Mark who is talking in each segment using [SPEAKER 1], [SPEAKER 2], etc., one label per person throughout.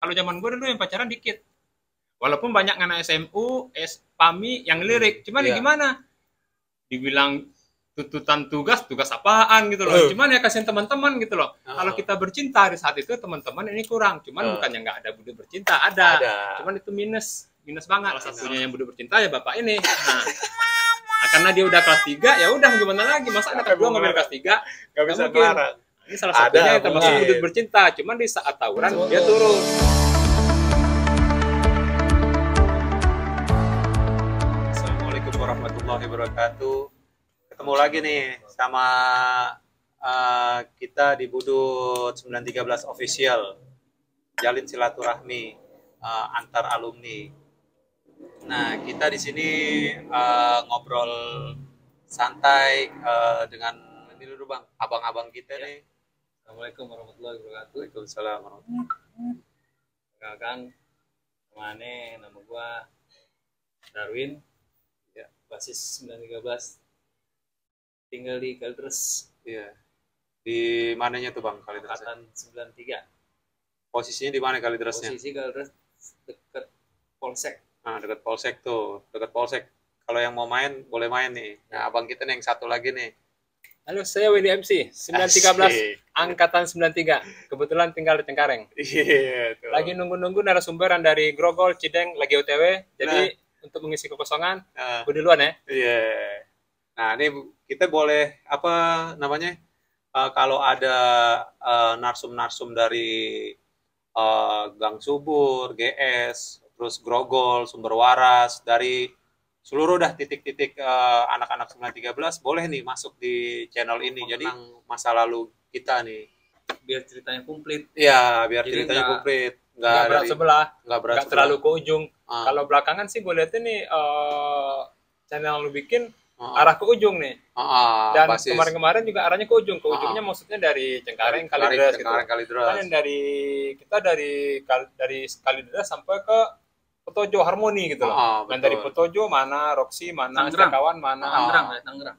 [SPEAKER 1] Kalau zaman gue dulu yang pacaran dikit. Walaupun banyak anak SMU, PAMI yang lirik. Cuman ya gimana? Dibilang tuntutan tugas apaan gitu loh. Cuman ya kasihin teman-teman gitu loh. Kalau kita bercinta di saat itu teman-teman ini kurang. Cuman bukannya nggak ada budaya bercinta, ada. Cuman itu minus banget. Salah satunya yang budaya bercinta ya bapak ini. Nah, karena dia udah kelas 3, ya udah gimana lagi? Masa anak kedua ngambil kelas 3?
[SPEAKER 2] Gak bisa marah.
[SPEAKER 1] Ini salah satunya yang termasuk budaya bercinta. Cuman di saat tawuran dia turun.
[SPEAKER 2] Assalamualaikum warahmatullahi wabarakatuh. Ketemu lagi nih sama kita di Budut 913 Official, jalin silaturahmi antar alumni. Nah, kita di sini ngobrol santai dengan ini dulu Bang, abang-abang kita nih.
[SPEAKER 3] Assalamualaikum warahmatullahi wabarakatuh.
[SPEAKER 2] Waalaikumsalam warahmatullahi wabarakatuh.
[SPEAKER 3] Perkenalkan, nama gua Darwin, ya, basis 913. Tinggal di Kalideres.
[SPEAKER 2] Iya. Di mananya tuh Bang Kalideres?
[SPEAKER 3] Angkatan 93.
[SPEAKER 2] Posisinya di mana Kalideresnya?
[SPEAKER 3] Posisi Kalideres dekat Polsek.
[SPEAKER 2] Nah, dekat Polsek tuh, dekat Polsek. Kalau yang mau main, boleh main nih. Nah, abang kita nih yang satu lagi nih.
[SPEAKER 1] Halo, saya Willy MC, 913, Angkatan 93. Kebetulan tinggal di Cengkareng.
[SPEAKER 2] Iya, tuh.
[SPEAKER 1] Lagi nunggu-nunggu narasumberan dari Grogol, Cideng, lagi OTW. Jadi, untuk mengisi kekosongan, gue duluan ya.
[SPEAKER 2] Iya. Nah, ini kita boleh, apa namanya, kalau ada narsum-narsum dari Gang Subur, GS, terus Grogol, Sumber Waras, dari seluruh titik-titik anak-anak 913 boleh nih masuk di channel ini. Jadi masa lalu kita nih
[SPEAKER 3] Biar ceritanya komplit.
[SPEAKER 2] Iya, biar
[SPEAKER 3] Jadi
[SPEAKER 2] ceritanya komplit.
[SPEAKER 1] Nggak berat sebelah, nggak terlalu ke ujung. Kalau belakangan sih gue lihat ini channel lu bikin arah ke ujung nih. Dan kemarin-kemarin juga arahnya ke ujung. Ke ujungnya maksudnya dari Cengkareng, Kalideres gitu. Kan yang dari Kalideres sampai ke Petojo Harmoni gitu loh. Dan dari Petojo mana, Roxy mana, Kawan mana.
[SPEAKER 3] Tangerang.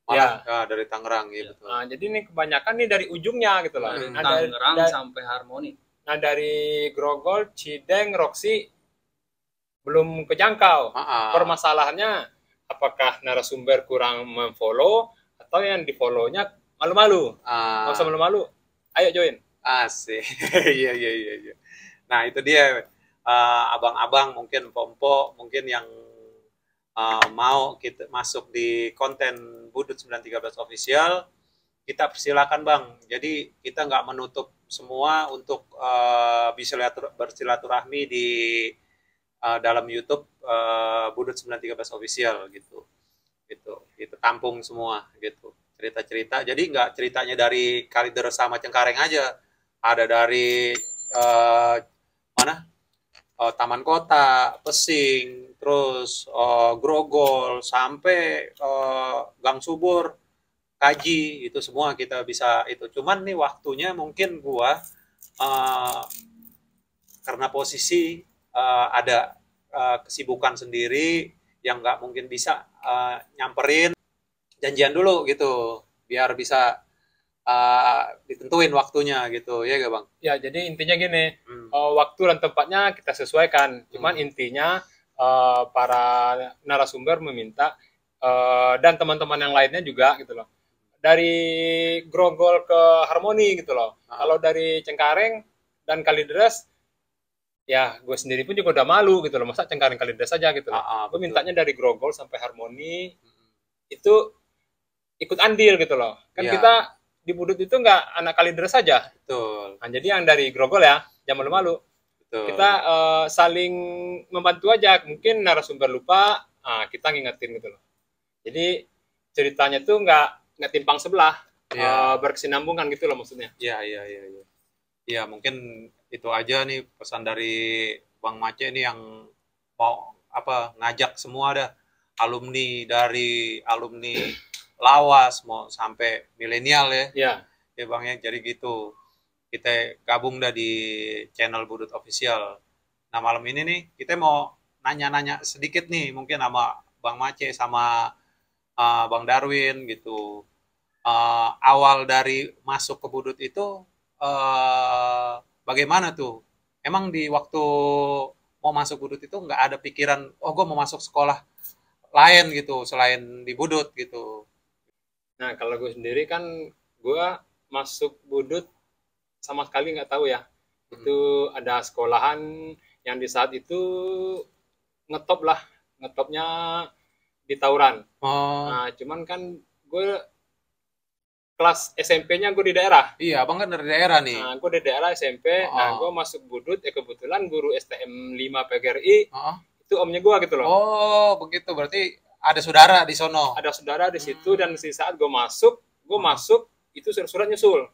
[SPEAKER 2] Ya, dari Tangerang ya betul.
[SPEAKER 1] Nah, jadi ini kebanyakan nih dari ujungnya gitu loh.
[SPEAKER 3] Dari Tangerang sampai Harmoni.
[SPEAKER 1] Nah, dari Grogol, Cideng, Roxy belum kejangkau. Permasalahannya apakah narasumber kurang memfollow atau yang di-follow-nya malu-malu? Nggak usah malu-malu. Ayo join.
[SPEAKER 2] Asik. Iya. Nah, itu dia abang-abang, mungkin pompo, mungkin yang mau kita masuk di konten Budut 913 Official, kita persilakan Bang. Jadi kita nggak menutup semua untuk bisa bersilaturahmi di dalam YouTube Budut 913 Official gitu. Itu tampung semua gitu. Cerita-cerita. Jadi nggak ceritanya dari Kalideres sama Cengkareng aja. Ada dari Taman Kota, Pesing, terus Grogol sampai Gang Subur, Kaji, itu semua kita bisa itu. Cuman nih waktunya mungkin gua karena posisi ada kesibukan sendiri yang nggak mungkin bisa nyamperin, janjian dulu gitu biar bisa ditentuin waktunya gitu, ya gak Bang?
[SPEAKER 1] Ya, jadi intinya gini, waktu dan tempatnya kita sesuaikan. Cuman intinya para narasumber meminta dan teman-teman yang lainnya juga gitu loh. Dari Grogol ke Harmoni gitu loh. Kalau dari Cengkareng dan Kalideres, ya gue sendiri pun juga udah malu gitu loh. Masa Cengkareng Kalideres aja gitu loh. Gue mintanya dari Grogol sampai Harmoni itu ikut andil gitu loh. Kan kita di Budut itu nggak anak Kalideres saja.
[SPEAKER 2] Betul.
[SPEAKER 1] Nah, jadi yang dari Grogol ya, jangan malu-malu. Kita saling membantu aja. Mungkin narasumber lupa, kita ngingetin gitu loh. Jadi ceritanya tuh nggak timpang sebelah, berkesinambungan gitu loh maksudnya.
[SPEAKER 2] Iya. Iya, mungkin itu aja nih pesan dari Bang Mace nih yang mau ngajak semua alumni dari alumni Lawas mau sampai milenial ya Bang ya. Jadi gitu kita gabung di channel Budut Official. Nah, malam ini nih kita mau nanya-nanya sedikit nih mungkin sama Bang Mace sama Bang Darwin gitu. Awal dari masuk ke Budut itu bagaimana tuh emang di waktu mau masuk Budut itu nggak ada pikiran, oh gue mau masuk sekolah lain gitu selain di Budut gitu.
[SPEAKER 1] Nah, kalau gue sendiri kan gue masuk Budut sama sekali nggak tahu ya. Itu ada sekolahan yang di saat itu ngetop lah, ngetopnya di tawuran.
[SPEAKER 2] Oh
[SPEAKER 1] Nah, cuman kan gue kelas SMP-nya gue di daerah.
[SPEAKER 2] iya, abang kan dari daerah nih.
[SPEAKER 1] Nah, gue di daerah SMP. Nah, gue masuk Budut, kebetulan guru STM 5 PGRI
[SPEAKER 2] Oh,
[SPEAKER 1] itu omnya gue gitu loh.
[SPEAKER 2] oh begitu, berarti ada saudara di sono.
[SPEAKER 1] Ada saudara di situ dan di saat gue masuk itu surat-surat nyusul.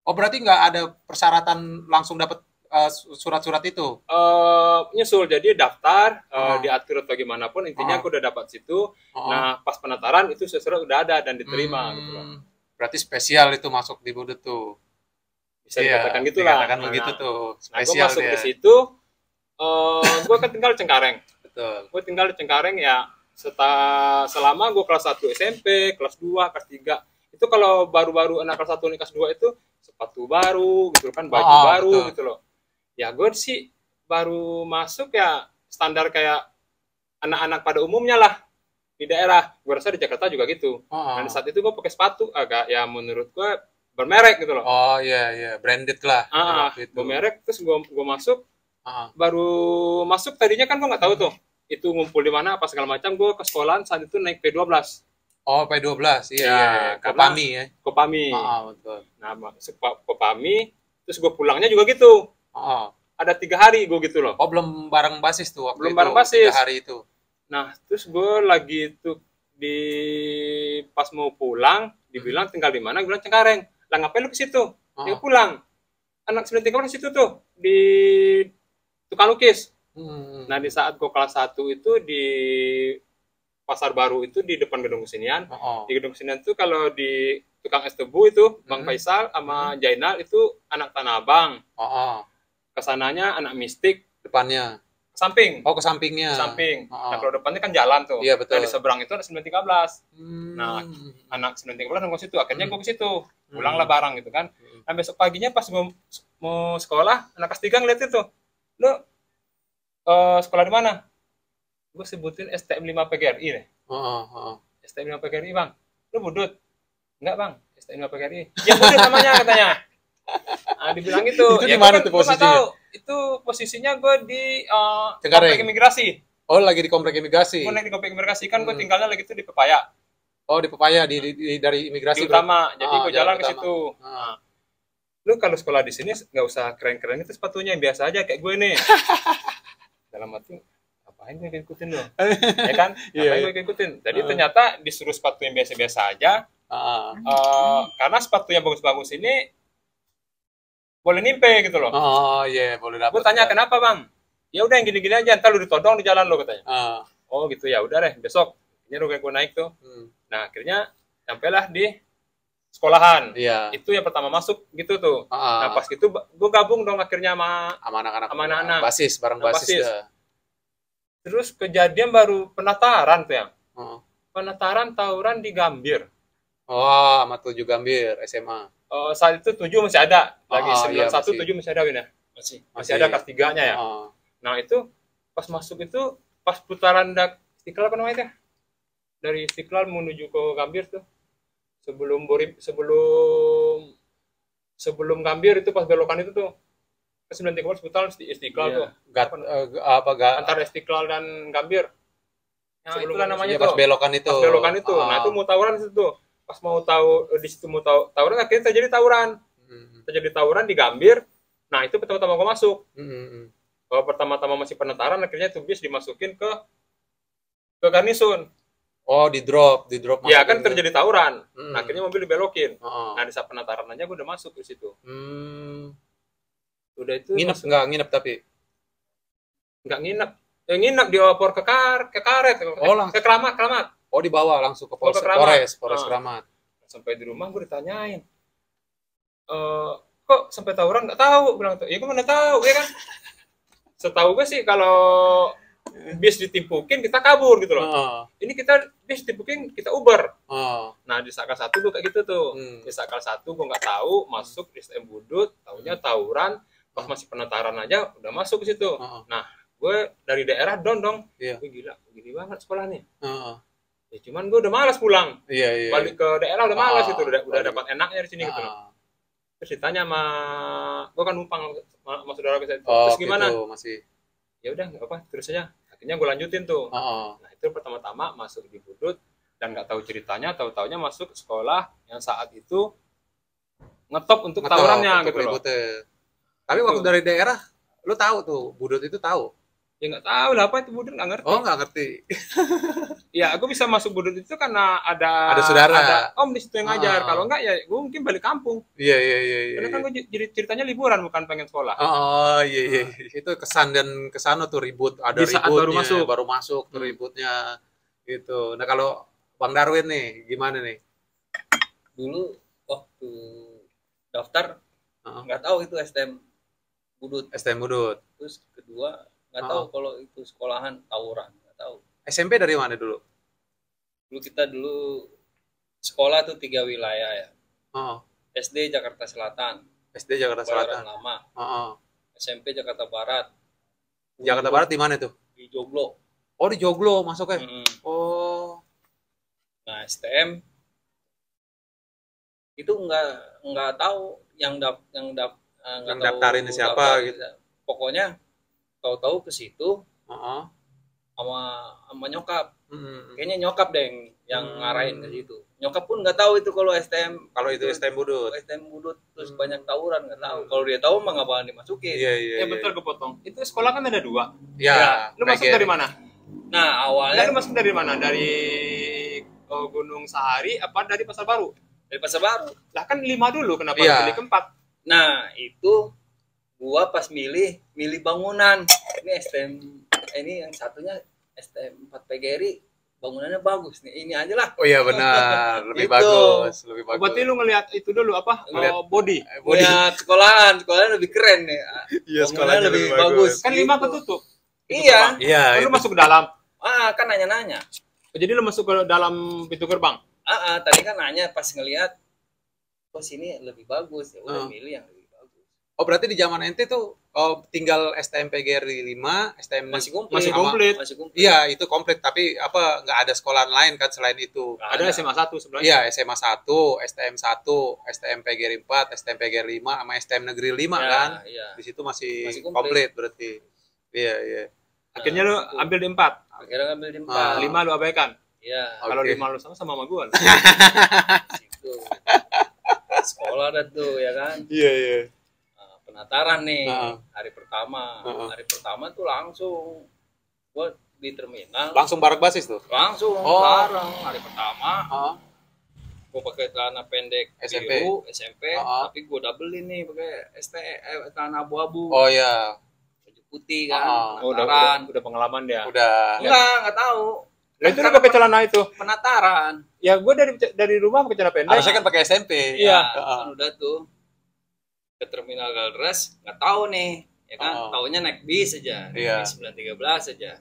[SPEAKER 2] Oh berarti nggak ada persyaratan langsung dapat surat-surat itu?
[SPEAKER 1] Nyusul, jadi daftar,
[SPEAKER 2] Oh.
[SPEAKER 1] diatur atau gimana pun, intinya
[SPEAKER 2] Oh.
[SPEAKER 1] aku udah dapat situ.
[SPEAKER 2] Oh.
[SPEAKER 1] Nah, pas pendaftaran itu surat udah ada dan diterima gitu loh.
[SPEAKER 2] Berarti spesial itu masuk di Budut tuh.
[SPEAKER 1] Bisa dikatakan gitu lah.
[SPEAKER 2] Dikatakan begitu tuh.
[SPEAKER 1] Nah, gue
[SPEAKER 2] Spesial
[SPEAKER 1] masuk
[SPEAKER 2] dia.
[SPEAKER 1] ke situ, gue kan tinggal di Cengkareng.
[SPEAKER 2] Betul.
[SPEAKER 1] Gue tinggal di Cengkareng ya selama gue kelas 1 SMP, kelas 2, kelas 3. Itu kalau baru-baru anak kelas 1 nih kelas 2 itu sepatu baru gitu kan, baju baru
[SPEAKER 2] betul.
[SPEAKER 1] gitu loh. Ya gue sih baru masuk ya standar kayak anak-anak pada umumnya lah di daerah. Gue rasa di Jakarta juga gitu.
[SPEAKER 2] Oh.
[SPEAKER 1] Dan saat itu gue pakai sepatu agak ya menurut gue bermerek gitu loh.
[SPEAKER 2] Oh iya iya, branded lah. Waktu itu.
[SPEAKER 1] Bermerek. Terus gue masuk,
[SPEAKER 2] Ah.
[SPEAKER 1] baru masuk tadinya kan gue nggak tahu tuh itu ngumpul di mana apa segala macam. Gue ke sekolahan saat itu naik P12.
[SPEAKER 2] Oh P12, iya,
[SPEAKER 1] Ya,
[SPEAKER 2] iya.
[SPEAKER 1] karena-
[SPEAKER 2] Kopami ya.
[SPEAKER 1] Kopami.
[SPEAKER 2] Betul.
[SPEAKER 1] Nah, masuk Kopami, terus gue pulangnya juga gitu.
[SPEAKER 2] Oh.
[SPEAKER 1] Ada 3 hari gue gitu loh.
[SPEAKER 2] Oh belum bareng basis tuh waktu
[SPEAKER 1] Belum
[SPEAKER 2] itu.
[SPEAKER 1] bareng basis.
[SPEAKER 2] 3 hari itu.
[SPEAKER 1] Nah, terus gue lagi tuh di pas mau pulang, dibilang tinggal di mana? Gue bilang Cengkareng. Lah ngapain lu ke situ? Ya pulang. Anak 93 di situ tuh di tukang lukis. Nah, di saat gue kelas 1 itu di Pasar Baru itu di depan gedung kesenian. Di gedung kesenian itu kalau di tukang es tebu itu Bang Faisal sama Jainal itu anak Tanah Abang. Kesananya anak mistik,
[SPEAKER 2] Depannya.
[SPEAKER 1] ke samping.
[SPEAKER 2] Oh ke sampingnya.
[SPEAKER 1] Ke samping.
[SPEAKER 2] Oh.
[SPEAKER 1] Nah, kalau depannya kan jalan tuh.
[SPEAKER 2] Iya, betul.
[SPEAKER 1] Nah, di seberang itu ada 913. Nah,
[SPEAKER 2] Hmm.
[SPEAKER 1] anak 913 nongol situ. Akhirnya gue ke situ. Pulanglah bareng gitu kan. Nah, besok paginya pas gue mau sekolah, anak kelas 3 ngeliatin tuh. Lu sekolah di mana? Gue sebutin STM 5 PGRI deh. STM 5 PGRI, Bang. Lu Budut? Enggak, Bang. STM 5 PGRI. Ya Budut namanya katanya. Nah, dibilang gitu.
[SPEAKER 2] Itu
[SPEAKER 1] Ya,
[SPEAKER 2] di mana
[SPEAKER 1] gua kan-
[SPEAKER 2] tuh
[SPEAKER 1] gua nggak
[SPEAKER 2] posisinya?
[SPEAKER 1] tahu. Itu posisinya gue di
[SPEAKER 2] Cengkareng.
[SPEAKER 1] komplek imigrasi.
[SPEAKER 2] Oh lagi di komplek imigrasi.
[SPEAKER 1] Gue naik di komplek imigrasi kan gue tinggalnya lagi tuh di Pepaya.
[SPEAKER 2] Oh di Pepaya dari imigrasi.
[SPEAKER 1] Di utama. Jadi gue jalan ke
[SPEAKER 2] utama.
[SPEAKER 1] situ. Nah, lu kalau sekolah di sini nggak usah keren-keren itu sepatunya yang biasa aja kayak gue nih. Dalam hati ngapain gue ikutin lo? Ya kan? Ngapain gue ikutin? Jadi ternyata disuruh sepatu yang biasa-biasa aja. Karena sepatu yang bagus-bagus ini boleh nimpe gitu loh.
[SPEAKER 2] Oh iya boleh dapat.
[SPEAKER 1] Gue tanya kenapa bang? Ya udah yang gini-gini aja, ntar lu ditodong di jalan lo katanya. Oh gitu ya, udah deh besok. Ini gue naik tuh. Nah akhirnya sampailah di sekolahan.
[SPEAKER 2] Iya.
[SPEAKER 1] Itu yang pertama masuk gitu tuh. Nah pas gitu gue gabung dong akhirnya sama anak-anak.
[SPEAKER 2] Basis bareng basis.
[SPEAKER 1] Terus kejadian baru pendaftaran tuh ya. Pendaftaran tawuran di Gambir.
[SPEAKER 2] Oh sama 7 Gambir SMA.
[SPEAKER 1] Saat itu 7 masih ada lagi, 91
[SPEAKER 2] iya,
[SPEAKER 1] 7 masih ada Win ya. Masih ada kelas 3-nya ya. Nah itu pas masuk itu pas putaran Istiqlal apa namanya itu? Dari Istiqlal menuju ke Gambir tuh. Sebelum Gambir itu pas belokan itu tuh. Ke 93 putaran Istiqlal tuh. Antara Istiqlal dan Gambir. Nah, itulah namanya
[SPEAKER 2] pas
[SPEAKER 1] tuh.
[SPEAKER 2] belokan itu.
[SPEAKER 1] Pas belokan itu. Nah, itu mau tawuran itu tuh. Pas mau tahu di situ mau tawuran akhirnya terjadi tawuran. Terjadi tawuran di Gambir. Nah, itu pertama-tama gue masuk. Kalau pertama-tama masih penentaran akhirnya tuh bis dimasukin ke garnisun.
[SPEAKER 2] Oh, di drop
[SPEAKER 1] Ya kan terjadi tawuran. Nah, akhirnya mobil dibelokin.
[SPEAKER 2] Oh.
[SPEAKER 1] Nah, di saat penentaran aja gue udah masuk ke situ. Udah itu
[SPEAKER 2] nginep tapi
[SPEAKER 1] nggak nginep. Nginep diopor ke karet.
[SPEAKER 2] Langsung.
[SPEAKER 1] Ke Keramat.
[SPEAKER 2] Oh, dibawa langsung ke Polres Keramat.
[SPEAKER 1] Sampai di rumah gue ditanyain. Kok sampai tawuran nggak tahu? Bilang tuh. Ya gue mana tahu ya kan. Setahu gue sih kalau bis ditimpukin kita kabur gitu loh. Ini kita bis ditimpukin kita Uber. Nah di Sakal 1 gue kayak gitu tuh. Di Sakal 1 gue nggak tahu masuk di STM Budut, tahunya tawuran. Pas masih penataran aja udah masuk ke situ.
[SPEAKER 2] Heeh.
[SPEAKER 1] Nah, gue dari daerah dong.
[SPEAKER 2] Iya.
[SPEAKER 1] Gue gila, gini banget sekolah nih.
[SPEAKER 2] Heeh.
[SPEAKER 1] Ya cuman gue udah malas pulang.
[SPEAKER 2] Iya, iya.
[SPEAKER 1] Balik ke daerah udah malas gitu, udah
[SPEAKER 2] balik.
[SPEAKER 1] dapat enaknya di sini gitu loh.
[SPEAKER 2] Ah.
[SPEAKER 1] Terus ditanya sama gue kan numpang sama saudara gue.
[SPEAKER 2] Oh,
[SPEAKER 1] Terus gimana?
[SPEAKER 2] gitu, masih.
[SPEAKER 1] Ya udah nggak apa, terus aja. Akhirnya gue lanjutin tuh.
[SPEAKER 2] Heeh.
[SPEAKER 1] Nah, itu pertama-tama masuk di Budut dan nggak tahu ceritanya, tahu-taunya masuk ke sekolah yang saat itu ngetop untuk
[SPEAKER 2] Ngetop,
[SPEAKER 1] tawurannya
[SPEAKER 2] untuk
[SPEAKER 1] gitu loh.
[SPEAKER 2] ributnya. Tapi waktu
[SPEAKER 1] Itu.
[SPEAKER 2] dari daerah, lu tahu tuh, Budut itu tahu?
[SPEAKER 1] Ya nggak tahu lah apa itu Budut, nggak ngerti.
[SPEAKER 2] Oh, nggak ngerti.
[SPEAKER 1] Ya aku bisa masuk Budut itu karena ada
[SPEAKER 2] saudara.
[SPEAKER 1] ada om di situ yang ngajar.
[SPEAKER 2] Ah.
[SPEAKER 1] Kalau enggak ya gue mungkin balik kampung.
[SPEAKER 2] Iya, iya, iya, iya.
[SPEAKER 1] Karena kan gue jadi ceritanya liburan bukan pengen sekolah.
[SPEAKER 2] Oh, iya, iya. Itu kesan dan kesana tuh ribut, ada
[SPEAKER 1] Di saat
[SPEAKER 2] ributnya,
[SPEAKER 1] baru masuk.
[SPEAKER 2] tuh ributnya gitu. Nah, kalau Bang Darwin nih, gimana nih?
[SPEAKER 3] Dulu waktu daftar
[SPEAKER 2] Heeh.
[SPEAKER 3] nggak tahu itu STM Budut.
[SPEAKER 2] STM Budut.
[SPEAKER 3] Terus kedua nggak tahu kalau itu sekolahan tawuran, nggak tahu.
[SPEAKER 2] SMP dari mana dulu?
[SPEAKER 3] Dulu sekolah tuh 3 wilayah ya.
[SPEAKER 2] Oh,
[SPEAKER 3] SD Jakarta Selatan,
[SPEAKER 2] SD Jakarta
[SPEAKER 3] Kebayoran
[SPEAKER 2] Selatan.
[SPEAKER 3] Lama.
[SPEAKER 2] Oh,
[SPEAKER 3] SMP Jakarta Barat.
[SPEAKER 2] Jakarta Barat di mana tuh?
[SPEAKER 3] Di Joglo.
[SPEAKER 2] Oh, di Joglo masuknya.
[SPEAKER 3] Mm-mm.
[SPEAKER 2] Oh,
[SPEAKER 3] Nah, STM itu nggak tahu nggak
[SPEAKER 2] Yang
[SPEAKER 3] tahu
[SPEAKER 2] daftarin siapa gitu.
[SPEAKER 3] Pokoknya tahu-tahu ke situ
[SPEAKER 2] heeh.
[SPEAKER 3] sama nyokap.
[SPEAKER 2] Mm-mm.
[SPEAKER 3] Kayaknya nyokap deh yang ngarahin ke situ. Nyokap pun nggak tahu itu kalau STM.
[SPEAKER 2] Kalau itu STM Budut.
[SPEAKER 3] STM Budut terus banyak tawuran nggak tahu. Kalau dia tahu mah nggak bakalan dimasukin.
[SPEAKER 2] Iya, iya.
[SPEAKER 1] Ya betul kepotong. Itu sekolah kan ada 2.
[SPEAKER 2] Ya,
[SPEAKER 1] Lu masuk
[SPEAKER 2] PGRI.
[SPEAKER 1] dari mana?
[SPEAKER 3] Nah, awalnya
[SPEAKER 1] Lu masuk dari mana? Dari Gunung Sahari apa dari Pasar Baru?
[SPEAKER 3] dari Pasar Baru.
[SPEAKER 1] Lah kan 5 dulu, kenapa
[SPEAKER 2] Iya.
[SPEAKER 1] lu pilih ke-4?
[SPEAKER 3] Nah, itu gua pas milih bangunan. Ini STM ini yang satunya STM 4 PGRI, bangunannya bagus nih. Ini aja lah.
[SPEAKER 2] Oh iya benar, lebih
[SPEAKER 3] Itu.
[SPEAKER 2] bagus, lebih bagus.
[SPEAKER 1] Berarti lu ngelihat itu dulu apa?
[SPEAKER 2] Ngeliat.
[SPEAKER 1] Body.
[SPEAKER 3] Punya sekolahan lebih keren nih.
[SPEAKER 2] Iya,
[SPEAKER 3] Bangunannya
[SPEAKER 2] sekolahnya
[SPEAKER 3] lebih
[SPEAKER 2] lebih
[SPEAKER 3] bagus.
[SPEAKER 1] Kan 5 ketutup.
[SPEAKER 3] Iya.
[SPEAKER 2] Iya,
[SPEAKER 1] Lu
[SPEAKER 2] itu.
[SPEAKER 1] masuk ke dalam.
[SPEAKER 3] Kan nanya-nanya.
[SPEAKER 1] Jadi lu masuk ke dalam pintu gerbang.
[SPEAKER 3] Tadi kan nanya pas ngelihat oh sini lebih bagus, ya udah milih yang lebih bagus.
[SPEAKER 2] Oh, berarti di zaman ente tuh tinggal STM PGRI 5, STM
[SPEAKER 3] Masih komplit.
[SPEAKER 1] Masih komplit.
[SPEAKER 3] Masih komplit.
[SPEAKER 2] Iya, itu komplit, tapi apa nggak ada sekolahan lain kan selain itu?
[SPEAKER 3] Nggak
[SPEAKER 1] Ada SMA 1 sebelahnya.
[SPEAKER 2] Iya, SMA 1, STM 1, STM PGRI 4, STM PGRI 5 sama STM Negeri 5
[SPEAKER 3] Ya,
[SPEAKER 2] kan?
[SPEAKER 3] Iya.
[SPEAKER 2] Di situ masih
[SPEAKER 3] Masih
[SPEAKER 2] komplit berarti. Iya, iya.
[SPEAKER 1] Akhirnya lu ambil di 4.
[SPEAKER 3] Akhirnya ngambil di
[SPEAKER 2] Ah.
[SPEAKER 1] 5 lu abaikan.
[SPEAKER 3] Iya.
[SPEAKER 1] Kalau
[SPEAKER 2] Oke.
[SPEAKER 1] 5 lu sama gua.
[SPEAKER 3] Situ. Sekolah dah tuh ya kan.
[SPEAKER 2] Iya, iya.
[SPEAKER 3] Penataran nih
[SPEAKER 2] Heeh.
[SPEAKER 3] hari pertama.
[SPEAKER 2] Heeh.
[SPEAKER 3] Hari pertama tuh langsung gua di terminal.
[SPEAKER 2] Langsung barak basis tuh.
[SPEAKER 3] Langsung
[SPEAKER 2] Oh.
[SPEAKER 3] bareng hari pertama.
[SPEAKER 2] Heeh.
[SPEAKER 3] Gue pakai celana pendek
[SPEAKER 2] SMP.
[SPEAKER 3] biru SMP,
[SPEAKER 2] Oh.
[SPEAKER 3] tapi gue doublein nih pakai celana abu-abu,
[SPEAKER 2] Oh iya,
[SPEAKER 3] baju putih kan,
[SPEAKER 2] Oh,
[SPEAKER 3] penataran.
[SPEAKER 1] udah pengalaman dia.
[SPEAKER 2] udah.
[SPEAKER 3] Nggak tahu.
[SPEAKER 1] Lah itu lu pakai celana itu.
[SPEAKER 3] Penataran.
[SPEAKER 1] Ya gua dari rumah pakai celana pendek.
[SPEAKER 2] Harusnya kan pakai SMP.
[SPEAKER 1] Iya.
[SPEAKER 3] Kan udah tuh ke terminal Galres, nggak tahu nih, ya kan?
[SPEAKER 2] Oh.
[SPEAKER 3] Taunya naik bis aja, naik
[SPEAKER 2] Iya.
[SPEAKER 3] bis 913 aja.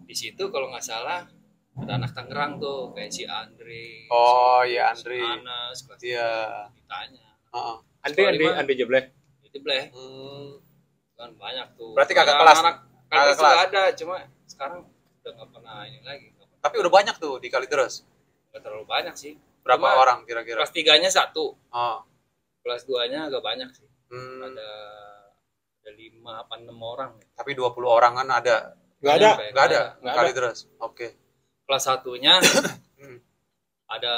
[SPEAKER 3] Di situ kalau nggak salah ada anak Tangerang tuh, kayak si Andre,
[SPEAKER 2] Oh
[SPEAKER 3] si,
[SPEAKER 2] iya,
[SPEAKER 3] si
[SPEAKER 2] Andri.
[SPEAKER 3] Anas, kelas
[SPEAKER 2] Iya.
[SPEAKER 3] 3, ditanya.
[SPEAKER 2] Heeh.
[SPEAKER 1] Andi Jebleh.
[SPEAKER 3] Itu bleh.
[SPEAKER 2] Hmm.
[SPEAKER 3] Kan banyak tuh.
[SPEAKER 2] Berarti kakak
[SPEAKER 3] Ada
[SPEAKER 2] kelas.
[SPEAKER 3] anak
[SPEAKER 2] Kakak
[SPEAKER 3] kelas
[SPEAKER 2] kelas.
[SPEAKER 3] juga ada, cuma sekarang udah nggak pernah ini lagi.
[SPEAKER 2] Tapi udah banyak tuh di Kalideres.
[SPEAKER 3] Nggak terlalu banyak sih.
[SPEAKER 2] Berapa
[SPEAKER 3] Cuma
[SPEAKER 2] orang kira-kira?
[SPEAKER 3] Kelas 3-nya 1,
[SPEAKER 2] Oh.
[SPEAKER 3] kelas 2-nya agak banyak sih.
[SPEAKER 2] Hmm.
[SPEAKER 3] Ada 5 apa 6 orang.
[SPEAKER 2] Tapi 20 orang kan ada.
[SPEAKER 1] Enggak ada.
[SPEAKER 3] Nyampe,
[SPEAKER 2] Nggak ada di
[SPEAKER 1] Nggak ada.
[SPEAKER 2] Kalideres. Oke.
[SPEAKER 3] Kelas 1-nya
[SPEAKER 2] Hmm.
[SPEAKER 3] ada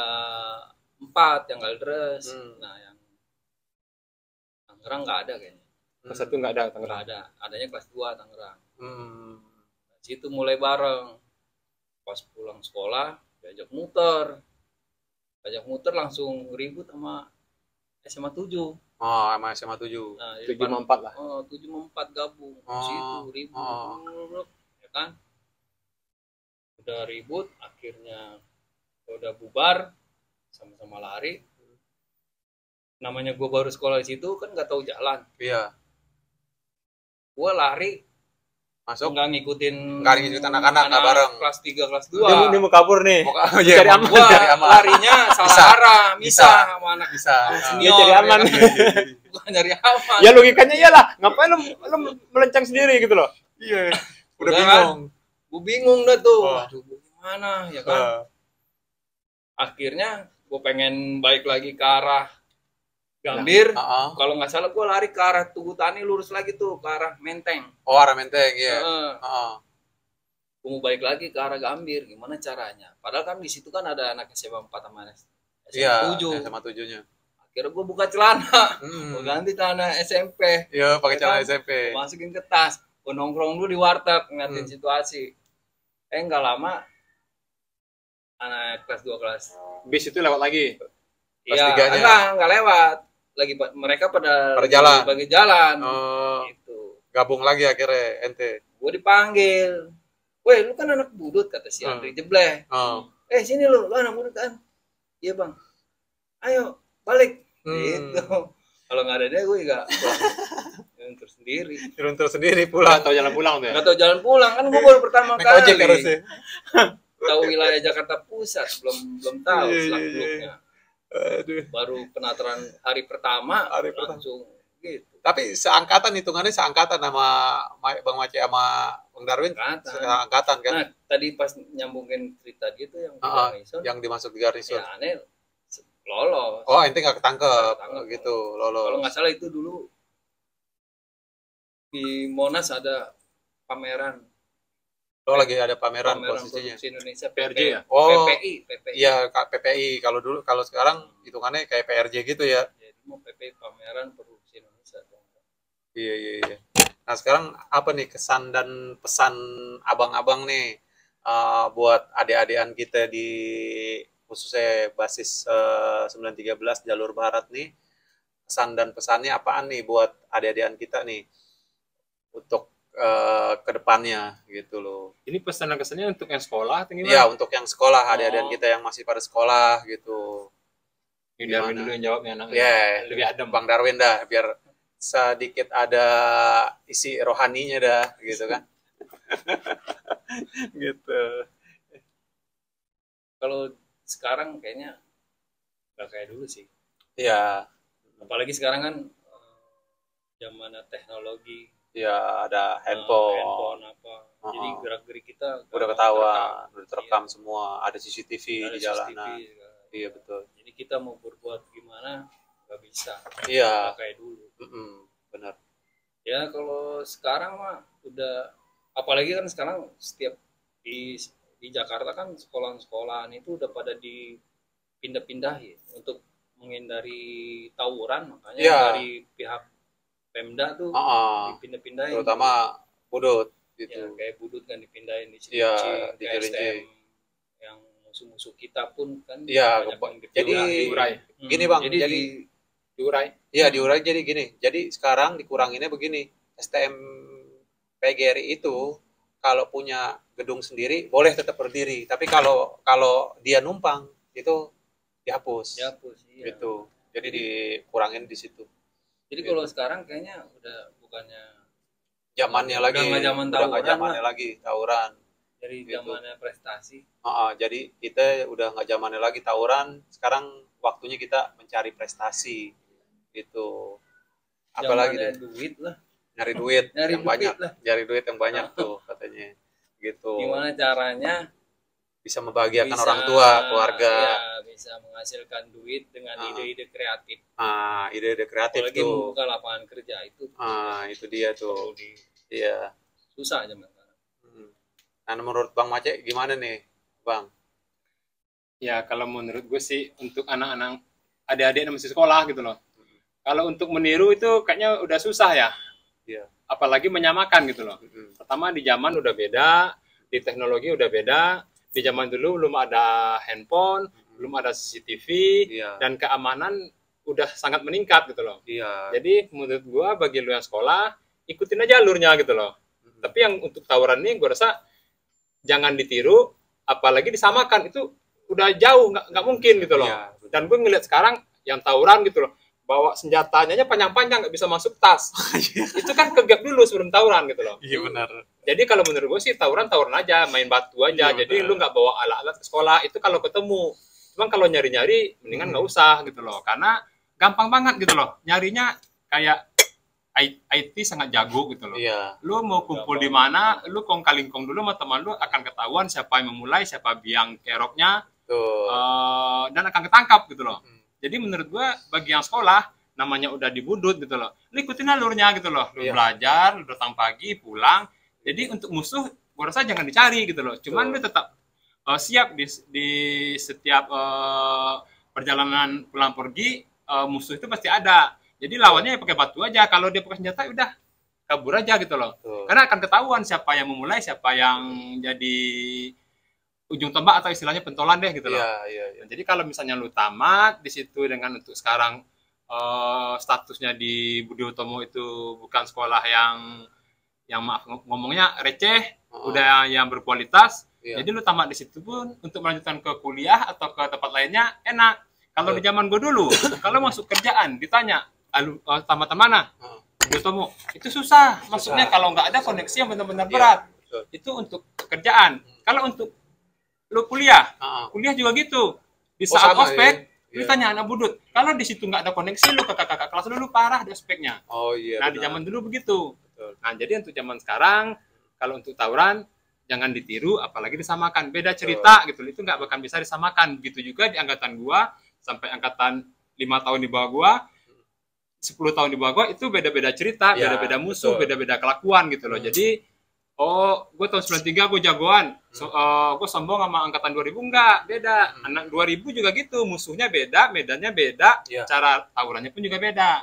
[SPEAKER 3] 4 yang Galderes.
[SPEAKER 2] Hmm.
[SPEAKER 3] Nah, yang Tangerang nggak ada kayaknya.
[SPEAKER 1] Kelas 1 enggak ada
[SPEAKER 3] Nggak
[SPEAKER 1] Tangerang.
[SPEAKER 3] ada. Adanya kelas 2 Tangerang.
[SPEAKER 2] Hmm.
[SPEAKER 3] Nah, situ mulai bareng. Pas pulang sekolah diajak muter. Langsung ribut sama SMA 7.
[SPEAKER 2] Oh, sama SMA 7.
[SPEAKER 3] Nah, di
[SPEAKER 1] 7
[SPEAKER 3] depan-
[SPEAKER 1] 4 lah.
[SPEAKER 3] 7 sama 4 gabung. Di
[SPEAKER 2] Oh,
[SPEAKER 3] situ ribut.
[SPEAKER 2] oh.
[SPEAKER 3] Ya kan? Udah ribut, akhirnya udah bubar, sama-sama lari. Namanya gue baru sekolah di situ kan nggak tahu jalan.
[SPEAKER 2] Iya.
[SPEAKER 3] Gue lari
[SPEAKER 2] Masuk.
[SPEAKER 3] nggak ngikutin
[SPEAKER 2] anak-anak, nggak bareng.
[SPEAKER 3] kelas 3, kelas
[SPEAKER 1] Dia
[SPEAKER 3] 2.
[SPEAKER 1] mau kabur nih.
[SPEAKER 2] Iya,
[SPEAKER 1] Cari aman.
[SPEAKER 3] Gua
[SPEAKER 2] cari aman.
[SPEAKER 3] larinya salah
[SPEAKER 2] Bisa.
[SPEAKER 3] arah,
[SPEAKER 2] Bisa.
[SPEAKER 3] sama anak
[SPEAKER 2] Bisa.
[SPEAKER 3] sama
[SPEAKER 1] Dia
[SPEAKER 3] senior.
[SPEAKER 1] cari aman.
[SPEAKER 3] Bukan nyari aman.
[SPEAKER 1] Ya logikanya iyalah, ngapain lu melenceng sendiri gitu loh.
[SPEAKER 2] Iya. Udah
[SPEAKER 3] Udah
[SPEAKER 2] bingung.
[SPEAKER 3] Gue bingung dah tuh.
[SPEAKER 2] Wah.
[SPEAKER 3] Aduh, gimana ya kan? Akhirnya gue pengen balik lagi ke arah Gambir. Kalau nggak salah gue lari ke arah Tugu Tani, lurus lagi tuh ke arah Menteng.
[SPEAKER 2] Oh, arah Menteng, iya.
[SPEAKER 3] Gue mau balik lagi ke arah Gambir, gimana caranya? Padahal kan di situ kan ada anak SMA 4 sama SMA 7.
[SPEAKER 2] SMA 7-nya.
[SPEAKER 3] Akhirnya gue buka celana, gue ganti celana SMP.
[SPEAKER 2] Iya, pakai celana
[SPEAKER 3] kan?
[SPEAKER 2] SMP.
[SPEAKER 3] Gue masukin ke tas, gue nongkrong dulu di warteg ngeliatin situasi. Nggak lama anak kelas 2 kelas.
[SPEAKER 1] Bis itu lewat lagi.
[SPEAKER 3] Iya, enggak lewat. Lagi mereka pada
[SPEAKER 2] jalan.
[SPEAKER 3] Bagi jalan. Gitu.
[SPEAKER 2] Gabung lagi akhirnya ente.
[SPEAKER 3] Gue dipanggil. Weh, lu kan anak budut, kata si Andri Jebleh. Sini lu anak budut kan? Iya bang. Ayo balik. Gitu. Kalau nggak ada dia, gue nggak
[SPEAKER 2] Nyeruntur sendiri pulang.
[SPEAKER 1] Nggak tahu jalan pulang tuh ya?
[SPEAKER 3] Nggak tahu jalan pulang kan, gue baru pertama
[SPEAKER 2] Naik
[SPEAKER 3] kali.
[SPEAKER 2] ojek harusnya.
[SPEAKER 3] Tahu wilayah Jakarta Pusat, belum tahu selak-beluknya.
[SPEAKER 2] Aduh.
[SPEAKER 3] Baru penataran hari pertama langsung gitu.
[SPEAKER 2] Tapi hitungannya seangkatan sama Bang Mace sama Bang Darwin. Seangkatan kan.
[SPEAKER 3] Nah, tadi pas nyambungin cerita gitu yang di Garnison,
[SPEAKER 2] yang dimasuk di Garnison.
[SPEAKER 3] Ya aneh lolos.
[SPEAKER 2] Oh, ente nggak ketangkep gitu, lolos.
[SPEAKER 3] Kalau nggak salah itu dulu di Monas ada pameran.
[SPEAKER 2] Oh, lagi ada pameran posisinya.
[SPEAKER 3] Produksi Indonesia,
[SPEAKER 1] PRJ ya?
[SPEAKER 2] Oh,
[SPEAKER 3] PPI.
[SPEAKER 2] Iya, PPI. Kalau sekarang hitungannya kayak PRJ gitu ya.
[SPEAKER 3] Jadi mau PPI pameran produksi Indonesia.
[SPEAKER 2] Iya. Nah, sekarang apa nih kesan dan pesan abang-abang nih buat adik-adikan kita di khususnya basis 913 jalur barat nih, kesan dan pesannya apaan nih buat adik-adikan kita nih untuk ke depannya gitu loh.
[SPEAKER 1] Ini pesan dan kesannya untuk yang sekolah atau gimana?
[SPEAKER 2] Iya, untuk yang sekolah, adik-adik kita yang masih pada sekolah gitu.
[SPEAKER 1] Ini Darwin dulu yang jawabnya anaknya.
[SPEAKER 2] Iya,
[SPEAKER 1] lebih adem.
[SPEAKER 2] Bang Darwin dah, biar sedikit ada isi rohaninya dah gitu kan. Gitu.
[SPEAKER 3] Kalau sekarang kayaknya nggak kayak dulu sih.
[SPEAKER 2] Iya.
[SPEAKER 3] Apalagi sekarang kan zaman teknologi.
[SPEAKER 2] Ya, ada handphone
[SPEAKER 3] apa. Jadi gerak-gerik kita
[SPEAKER 2] udah ketahuan, udah terekam semua, ada CCTV di jalanan. Iya, betul.
[SPEAKER 3] Jadi kita mau berbuat gimana nggak bisa.
[SPEAKER 2] Iya.
[SPEAKER 3] Nggak kayak dulu.
[SPEAKER 2] Benar.
[SPEAKER 3] Ya kalau sekarang mah udah, apalagi kan sekarang setiap di Jakarta kan sekolah-sekolahan itu udah pada dipindah-pindahin untuk menghindari tawuran, makanya dari pihak Pemda tuh dipindah-pindahin.
[SPEAKER 2] Terutama Budut gitu.
[SPEAKER 3] Ya, kayak Budut kan dipindahin di sini.
[SPEAKER 2] Iya, di
[SPEAKER 3] STM yang musuh-musuh kita pun kan.
[SPEAKER 2] Iya,
[SPEAKER 1] jadi diurai.
[SPEAKER 2] Gini Bang, jadi
[SPEAKER 1] diurai.
[SPEAKER 2] Iya, diurai jadi gini. Jadi sekarang dikuranginnya begini. STM PGRI itu kalau punya gedung sendiri boleh tetap berdiri, tapi kalau dia numpang itu dihapus.
[SPEAKER 3] Iya.
[SPEAKER 2] Gitu. Jadi dikurangin di situ.
[SPEAKER 3] Jadi kalau sekarang kayaknya udah bukannya
[SPEAKER 2] zamannya lagi,
[SPEAKER 3] udah nggak
[SPEAKER 2] zamannya lagi tawuran.
[SPEAKER 3] Dari
[SPEAKER 2] gitu.
[SPEAKER 3] zamannya prestasi.
[SPEAKER 2] Jadi kita udah nggak zamannya lagi tawuran. Sekarang waktunya kita mencari prestasi gitu. Apalagi deh,
[SPEAKER 3] duit lah.
[SPEAKER 2] nyari duit
[SPEAKER 3] Nyari
[SPEAKER 2] yang
[SPEAKER 3] duit
[SPEAKER 2] banyak,
[SPEAKER 3] lah.
[SPEAKER 2] nyari duit yang banyak tuh katanya. Gitu.
[SPEAKER 3] Gimana caranya
[SPEAKER 2] bisa membahagiakan orang tua, keluarga.
[SPEAKER 3] Ya, bisa menghasilkan duit dengan ide-ide kreatif.
[SPEAKER 2] Ide-ide kreatif
[SPEAKER 3] apalagi
[SPEAKER 2] tuh.
[SPEAKER 3] membuka lapangan kerja itu.
[SPEAKER 2] Itu dia tuh. Iya.
[SPEAKER 3] Susah aja sekarang.
[SPEAKER 2] Nah, menurut Bang Mace gimana nih, Bang?
[SPEAKER 1] Ya, kalau menurut gue sih untuk anak-anak adik-adik yang masih sekolah gitu loh. Kalau untuk meniru itu kayaknya udah susah ya.
[SPEAKER 2] Iya.
[SPEAKER 1] Apalagi menyamakan gitu loh. Pertama di zaman udah beda, di teknologi udah beda. Di zaman dulu belum ada handphone, belum ada CCTV, dan keamanan udah sangat meningkat gitu loh.
[SPEAKER 2] Iya.
[SPEAKER 1] Jadi menurut gua bagi lu yang sekolah, ikutin aja alurnya gitu loh. Tapi yang untuk tawuran ini gua rasa jangan ditiru, apalagi disamakan, itu udah jauh, nggak mungkin gitu loh.
[SPEAKER 2] Iya,
[SPEAKER 1] dan gue ngeliat sekarang yang tawuran gitu loh, bawa senjatanya aja panjang-panjang, nggak bisa masuk tas. Itu kan kegap dulu sebelum tawuran gitu loh.
[SPEAKER 2] Iya benar.
[SPEAKER 1] Jadi kalau menurut gue sih tawuran aja, main batu aja.
[SPEAKER 2] Iya,
[SPEAKER 1] Jadi
[SPEAKER 2] benar.
[SPEAKER 1] lu nggak bawa alat-alat ke sekolah itu kalau ketemu. Cuman kalau nyari-nyari mendingan nggak usah gitu loh, karena gampang banget gitu loh. Nyarinya kayak IT sangat jago gitu loh.
[SPEAKER 2] Iya.
[SPEAKER 1] Lu mau kumpul di mana, lu kong kalingkong dulu sama teman lu akan ketahuan siapa yang memulai, siapa biang keroknya,
[SPEAKER 2] Tuh.
[SPEAKER 1] dan akan ketangkap gitu loh. Jadi menurut gua bagi yang sekolah namanya udah dibudut gitu loh. Lu ikutin alurnya gitu loh. Lu
[SPEAKER 2] Iya.
[SPEAKER 1] belajar, lu datang pagi, pulang. Jadi untuk musuh gua rasa jangan dicari gitu loh. Cuman lu tetap siap di setiap perjalanan pulang pergi, musuh itu pasti ada. Jadi lawannya ya pakai batu aja. Kalau dia pakai senjata udah kabur aja gitu loh.
[SPEAKER 2] Tuh.
[SPEAKER 1] Karena akan ketahuan siapa yang memulai, siapa yang jadi ujung tombak atau istilahnya pentolan deh gitu loh.
[SPEAKER 2] Iya, iya, iya.
[SPEAKER 1] Jadi kalau misalnya lu tamat di situ dengan untuk sekarang statusnya di Budi Utomo itu bukan sekolah yang maaf ngomongnya receh, udah yang berkualitas.
[SPEAKER 2] Iya.
[SPEAKER 1] Jadi lu tamat di situ pun untuk melanjutkan ke kuliah atau ke tempat lainnya enak. Kalau di zaman gue dulu, kalau masuk kerjaan ditanya, tamat mana? Budi Utomo. Itu susah. Maksudnya kalau nggak ada koneksi yang benar-benar berat.
[SPEAKER 2] Betul.
[SPEAKER 1] Itu untuk pekerjaan. Kalau untuk lu kuliah juga gitu. Di saat
[SPEAKER 2] sama,
[SPEAKER 1] ospek,
[SPEAKER 2] ya?
[SPEAKER 1] lu
[SPEAKER 2] Iya.
[SPEAKER 1] tanya anak budut. Kalau di situ nggak ada koneksi, lu ke kakak kelas lu parah di ospeknya.
[SPEAKER 2] Oh iya.
[SPEAKER 1] Nah, di
[SPEAKER 2] benar.
[SPEAKER 1] zaman dulu begitu.
[SPEAKER 2] Betul.
[SPEAKER 1] Nah, jadi untuk zaman sekarang, kalau untuk tawuran, jangan ditiru, apalagi disamakan. Beda cerita gitu. Itu nggak bakal bisa disamakan. Begitu juga di angkatan gua, sampai angkatan 5 tahun di bawah gua, 10 tahun di bawah gua, itu beda-beda cerita,
[SPEAKER 2] Ya,
[SPEAKER 1] beda-beda musuh,
[SPEAKER 2] betul.
[SPEAKER 1] beda-beda kelakuan gitu loh. Jadi, gue tahun 93 gue jagoan. Gue sombong sama angkatan 2000 enggak, beda. Anak 2000 juga gitu, musuhnya beda, medannya beda,
[SPEAKER 2] Iya.
[SPEAKER 1] cara tawurannya pun juga beda.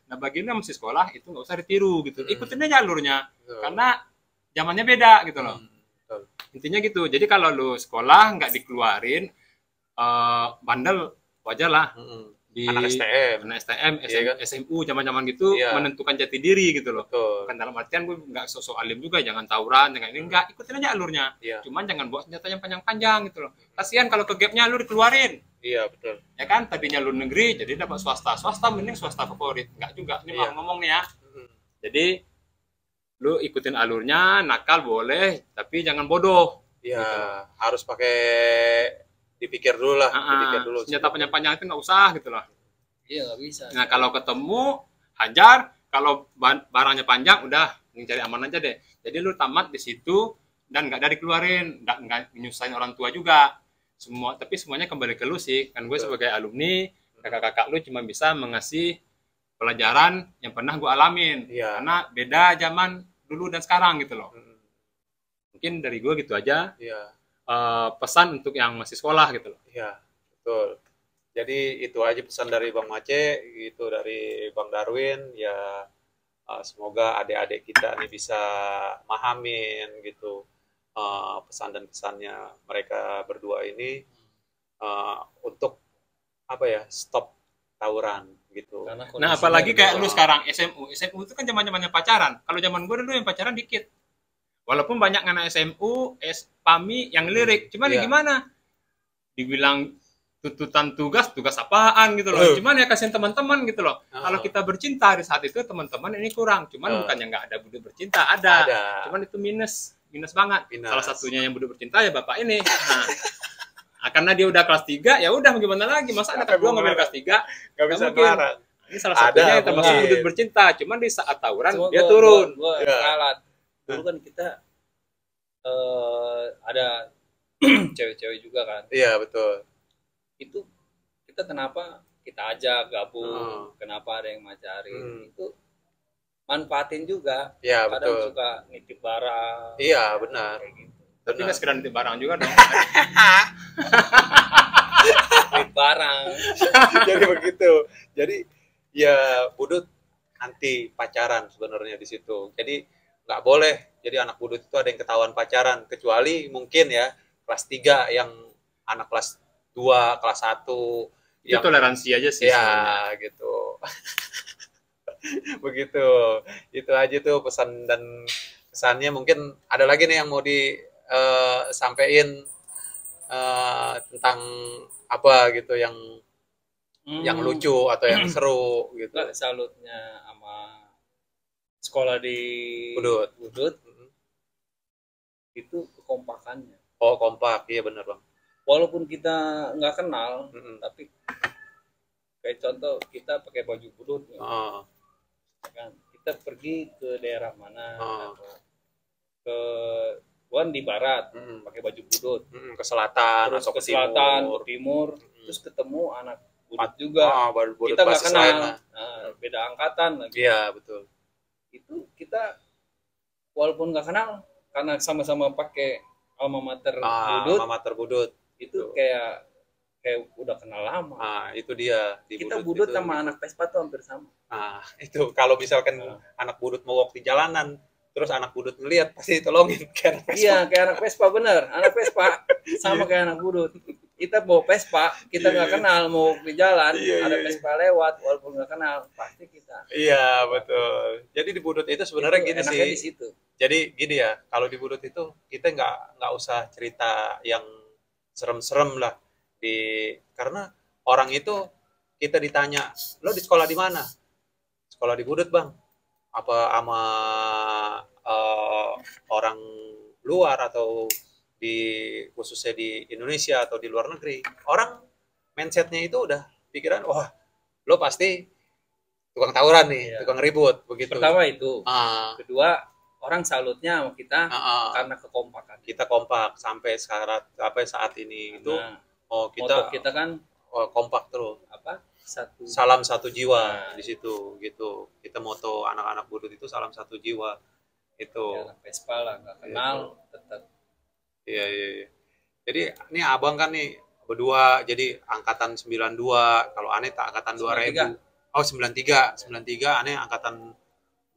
[SPEAKER 1] Nah, bagi lu yang masih sekolah itu nggak usah ditiru gitu. Ikutin aja alurnya.
[SPEAKER 2] Betul.
[SPEAKER 1] Karena zamannya beda gitu loh.
[SPEAKER 2] Betul.
[SPEAKER 1] Intinya gitu. Jadi kalau lu sekolah nggak dikeluarin bandel, wajar lah. Di
[SPEAKER 2] Anak STM.
[SPEAKER 1] anak STM,
[SPEAKER 2] Iya kan?
[SPEAKER 1] SMU, zaman-zaman gitu
[SPEAKER 2] Iya.
[SPEAKER 1] menentukan jati diri gitu loh.
[SPEAKER 2] Betul.
[SPEAKER 1] Bukan dalam artian gue nggak sosok alim juga, jangan tawuran, jangan ini enggak, ikutin aja alurnya.
[SPEAKER 2] Iya.
[SPEAKER 1] Cuman jangan bawa senjata yang panjang-panjang gitu loh. Kasihan kalau ke gapnya lu dikeluarin.
[SPEAKER 2] Iya, betul.
[SPEAKER 1] Ya kan, tadinya lu negeri jadi dapat swasta. Swasta mending swasta favorit. Enggak juga, ini
[SPEAKER 2] Iya.
[SPEAKER 1] mau ngomong nih ya. Jadi lu ikutin alurnya, nakal boleh, tapi jangan bodoh.
[SPEAKER 2] Iya,
[SPEAKER 1] Gitu.
[SPEAKER 2] harus pakai dipikir dulu lah, dipikir dulu.
[SPEAKER 1] Senjata panjang-panjang itu nggak usah gitu loh.
[SPEAKER 3] Iya, nggak bisa.
[SPEAKER 1] Nah, kalau ketemu hajar, kalau barangnya panjang udah cari aman aja deh. Jadi lu tamat di situ dan nggak dari keluarin, nggak nyusahin orang tua juga. Tapi semuanya kembali ke lu sih. Kan gue sebagai alumni, kakak-kakak lu cuma bisa mengasih pelajaran yang pernah gue alamin.
[SPEAKER 2] Iya.
[SPEAKER 1] Karena beda zaman dulu dan sekarang gitu loh. Mungkin dari gue gitu aja.
[SPEAKER 2] Iya.
[SPEAKER 1] Pesan untuk yang masih sekolah gitu loh.
[SPEAKER 2] Iya, betul. Jadi itu aja pesan dari Bang Mace, itu dari Bang Darwin. Ya, semoga adik-adik kita nih bisa mahamin gitu pesan dan kesannya mereka berdua ini untuk apa ya, stop tawuran gitu.
[SPEAKER 3] Karena
[SPEAKER 1] Nah,
[SPEAKER 3] kondisinya
[SPEAKER 1] apalagi kayak
[SPEAKER 3] juga-
[SPEAKER 1] lu sekarang SMU itu kan zaman-zamannya pacaran. Kalau zaman gue dulu yang pacaran dikit. Walaupun banyak anak SMU, PAMI yang lirik. Cuman ya
[SPEAKER 2] Iya.
[SPEAKER 1] gimana? Dibilang tuntutan tugas apaan gitu loh. Cuman ya kasihin teman-teman gitu loh. Kalau kita bercinta di saat itu teman-teman ini kurang. Cuman bukannya nggak ada budaya bercinta, ada. Cuman itu minus banget.
[SPEAKER 2] Minus.
[SPEAKER 1] Salah satunya yang budaya bercinta ya bapak ini. Nah, karena dia udah kelas 3, ya udah gimana lagi? Masa anak kedua ngambil kelas 3?
[SPEAKER 2] Nggak bisa
[SPEAKER 1] mungkin.
[SPEAKER 2] marah.
[SPEAKER 1] Ini salah satunya yang termasuk
[SPEAKER 2] mungkin.
[SPEAKER 1] budaya bercinta. Cuman di saat tawuran
[SPEAKER 3] Cuma
[SPEAKER 1] dia
[SPEAKER 3] gua-
[SPEAKER 1] turun.
[SPEAKER 3] gua
[SPEAKER 2] Iya.
[SPEAKER 3] ralat. Dulu kan kita ada cewek-cewek juga kan.
[SPEAKER 2] Iya, betul.
[SPEAKER 3] Itu kita kenapa kita ajak gabung, kenapa ada yang macarin, itu manfaatin juga.
[SPEAKER 2] Iya,
[SPEAKER 3] Kadang
[SPEAKER 2] betul.
[SPEAKER 3] suka nitip barang.
[SPEAKER 2] Iya, benar.
[SPEAKER 3] Kayak gitu.
[SPEAKER 1] Tapi nggak sekedar nitip barang juga dong.
[SPEAKER 3] Nitip barang.
[SPEAKER 2] Jadi begitu. Jadi ya budut anti pacaran sebenarnya di situ. Jadi nggak boleh. Jadi anak budut itu ada yang ketahuan pacaran, kecuali mungkin ya kelas 3 yang anak kelas 2, kelas 1
[SPEAKER 1] Itu toleransi aja sih. sebenarnya.
[SPEAKER 2] ya gitu. Begitu. Itu aja tuh pesan dan kesannya. Mungkin ada lagi nih yang mau disampaikan tentang apa gitu yang lucu atau yang seru gitu.
[SPEAKER 3] Nggak, salutnya sama sekolah di
[SPEAKER 2] Budut.
[SPEAKER 3] Budut. itu kekompakannya.
[SPEAKER 2] Oh, kompak. Iya benar, Bang.
[SPEAKER 3] Walaupun kita nggak kenal,
[SPEAKER 2] Mm-mm.
[SPEAKER 3] tapi kayak contoh kita pakai baju budut, ya
[SPEAKER 2] Oh,
[SPEAKER 3] kan? Kita pergi ke daerah mana,
[SPEAKER 2] oh.
[SPEAKER 3] atau ke Wan di barat,
[SPEAKER 2] Mm-mm.
[SPEAKER 3] pakai baju budut,
[SPEAKER 2] Ke selatan
[SPEAKER 3] terus
[SPEAKER 2] atau
[SPEAKER 3] ke
[SPEAKER 2] ke
[SPEAKER 3] selatan,
[SPEAKER 2] timur.
[SPEAKER 3] ke timur,
[SPEAKER 2] Mm-mm.
[SPEAKER 3] terus ketemu anak budut juga.
[SPEAKER 2] Budut
[SPEAKER 3] Kita nggak
[SPEAKER 2] basis lain
[SPEAKER 3] kenal,
[SPEAKER 2] lah.
[SPEAKER 3] beda angkatan lagi.
[SPEAKER 2] Iya, betul.
[SPEAKER 3] Itu kita walaupun nggak kenal, karena sama-sama pakai alma mater budut,
[SPEAKER 2] Alma mater budut.
[SPEAKER 3] itu kayak udah kenal lama.
[SPEAKER 2] Itu dia di
[SPEAKER 3] Kita
[SPEAKER 2] budut
[SPEAKER 3] budut
[SPEAKER 2] itu,
[SPEAKER 3] sama
[SPEAKER 2] gitu.
[SPEAKER 3] anak Vespa tuh hampir sama.
[SPEAKER 2] Itu kalau misalkan anak budut mau walk di jalanan, terus anak budut ngelihat pasti tolongin kayak anak Vespa.
[SPEAKER 3] Iya, kayak anak Vespa bener. Anak Vespa sama kayak anak budut. Kita bawa Vespa, kita nggak kenal, mau di jalan, ada Vespa lewat, walaupun nggak kenal, pasti kita.
[SPEAKER 2] Iya, betul. Jadi di budut itu sebenarnya
[SPEAKER 3] Itu
[SPEAKER 2] gini
[SPEAKER 3] enaknya
[SPEAKER 2] sih.
[SPEAKER 3] di situ.
[SPEAKER 2] Jadi gini ya, kalau di budut itu kita nggak usah cerita yang serem-serem lah, karena orang itu kita ditanya, lo di sekolah di mana? Sekolah di budut, Bang. Apa sama orang luar atau khususnya di Indonesia atau di luar negeri, orang mindsetnya itu udah pikiran, wah lo pasti tukang tawuran nih,
[SPEAKER 3] Iya.
[SPEAKER 2] tukang ribut begitu.
[SPEAKER 3] Pertama itu.
[SPEAKER 2] Ah,
[SPEAKER 3] Kedua, orang salutnya sama kita karena kekompakan.
[SPEAKER 2] kita kompak sampai saat ini itu
[SPEAKER 3] Moto kita kan
[SPEAKER 2] kompak terus.
[SPEAKER 3] apa?
[SPEAKER 2] Salam satu jiwa
[SPEAKER 3] Nah.
[SPEAKER 2] di situ gitu. Kita moto anak-anak budut itu salam satu jiwa itu.
[SPEAKER 3] Ya, anak Vespa lah, nggak kenal, tetap.
[SPEAKER 2] Iya. Jadi ini abang kan nih berdua jadi angkatan 92, kalau aneh tak angkatan 2000.
[SPEAKER 3] 93.
[SPEAKER 2] Oh 93 aneh angkatan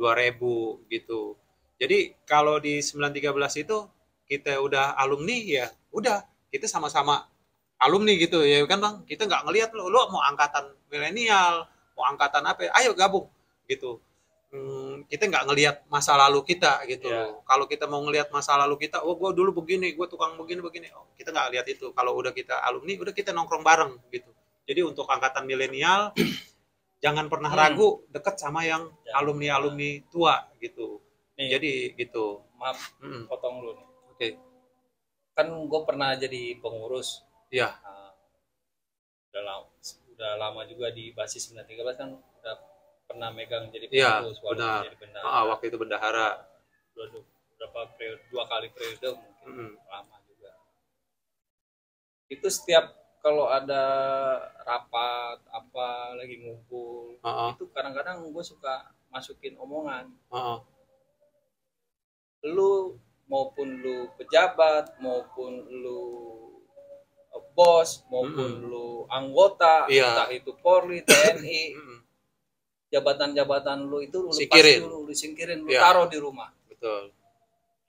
[SPEAKER 2] 2000 gitu. Jadi kalau di 913 itu kita udah alumni ya, udah kita sama-sama alumni gitu ya kan Bang. Kita nggak ngelihat lo mau angkatan milenial, mau angkatan apa, ayo gabung gitu. Kita nggak ngelihat masa lalu kita gitu.
[SPEAKER 3] Yeah.
[SPEAKER 2] Kalau kita mau ngelihat masa lalu kita, oh gue dulu begini, gue tukang begini, oh, kita nggak lihat itu. Kalau udah kita alumni, udah kita nongkrong bareng gitu. Jadi untuk angkatan milenial jangan pernah ragu deket sama yang alumni tua gitu.
[SPEAKER 3] Nih,
[SPEAKER 2] Jadi gitu.
[SPEAKER 3] maaf, potong dulu nih.
[SPEAKER 2] Oke.
[SPEAKER 3] Kan gue pernah jadi pengurus.
[SPEAKER 2] Iya.
[SPEAKER 3] Udah lama juga di basis 913 kan udah pernah megang jadi
[SPEAKER 2] Iya,
[SPEAKER 3] pengurus,
[SPEAKER 2] benar.
[SPEAKER 3] jadi bendahara.
[SPEAKER 2] Waktu itu bendahara.
[SPEAKER 3] Berapa periode, 2 kali periode mungkin lama juga. Itu setiap kalau ada rapat apa lagi ngumpul, itu kadang-kadang gue suka masukin omongan. Lu maupun lu pejabat, maupun lu bos, maupun lu anggota, entah itu Polri, TNI, jabatan-jabatan lu itu lu lepas dulu, lu singkirin, lu taruh di rumah.
[SPEAKER 2] Betul.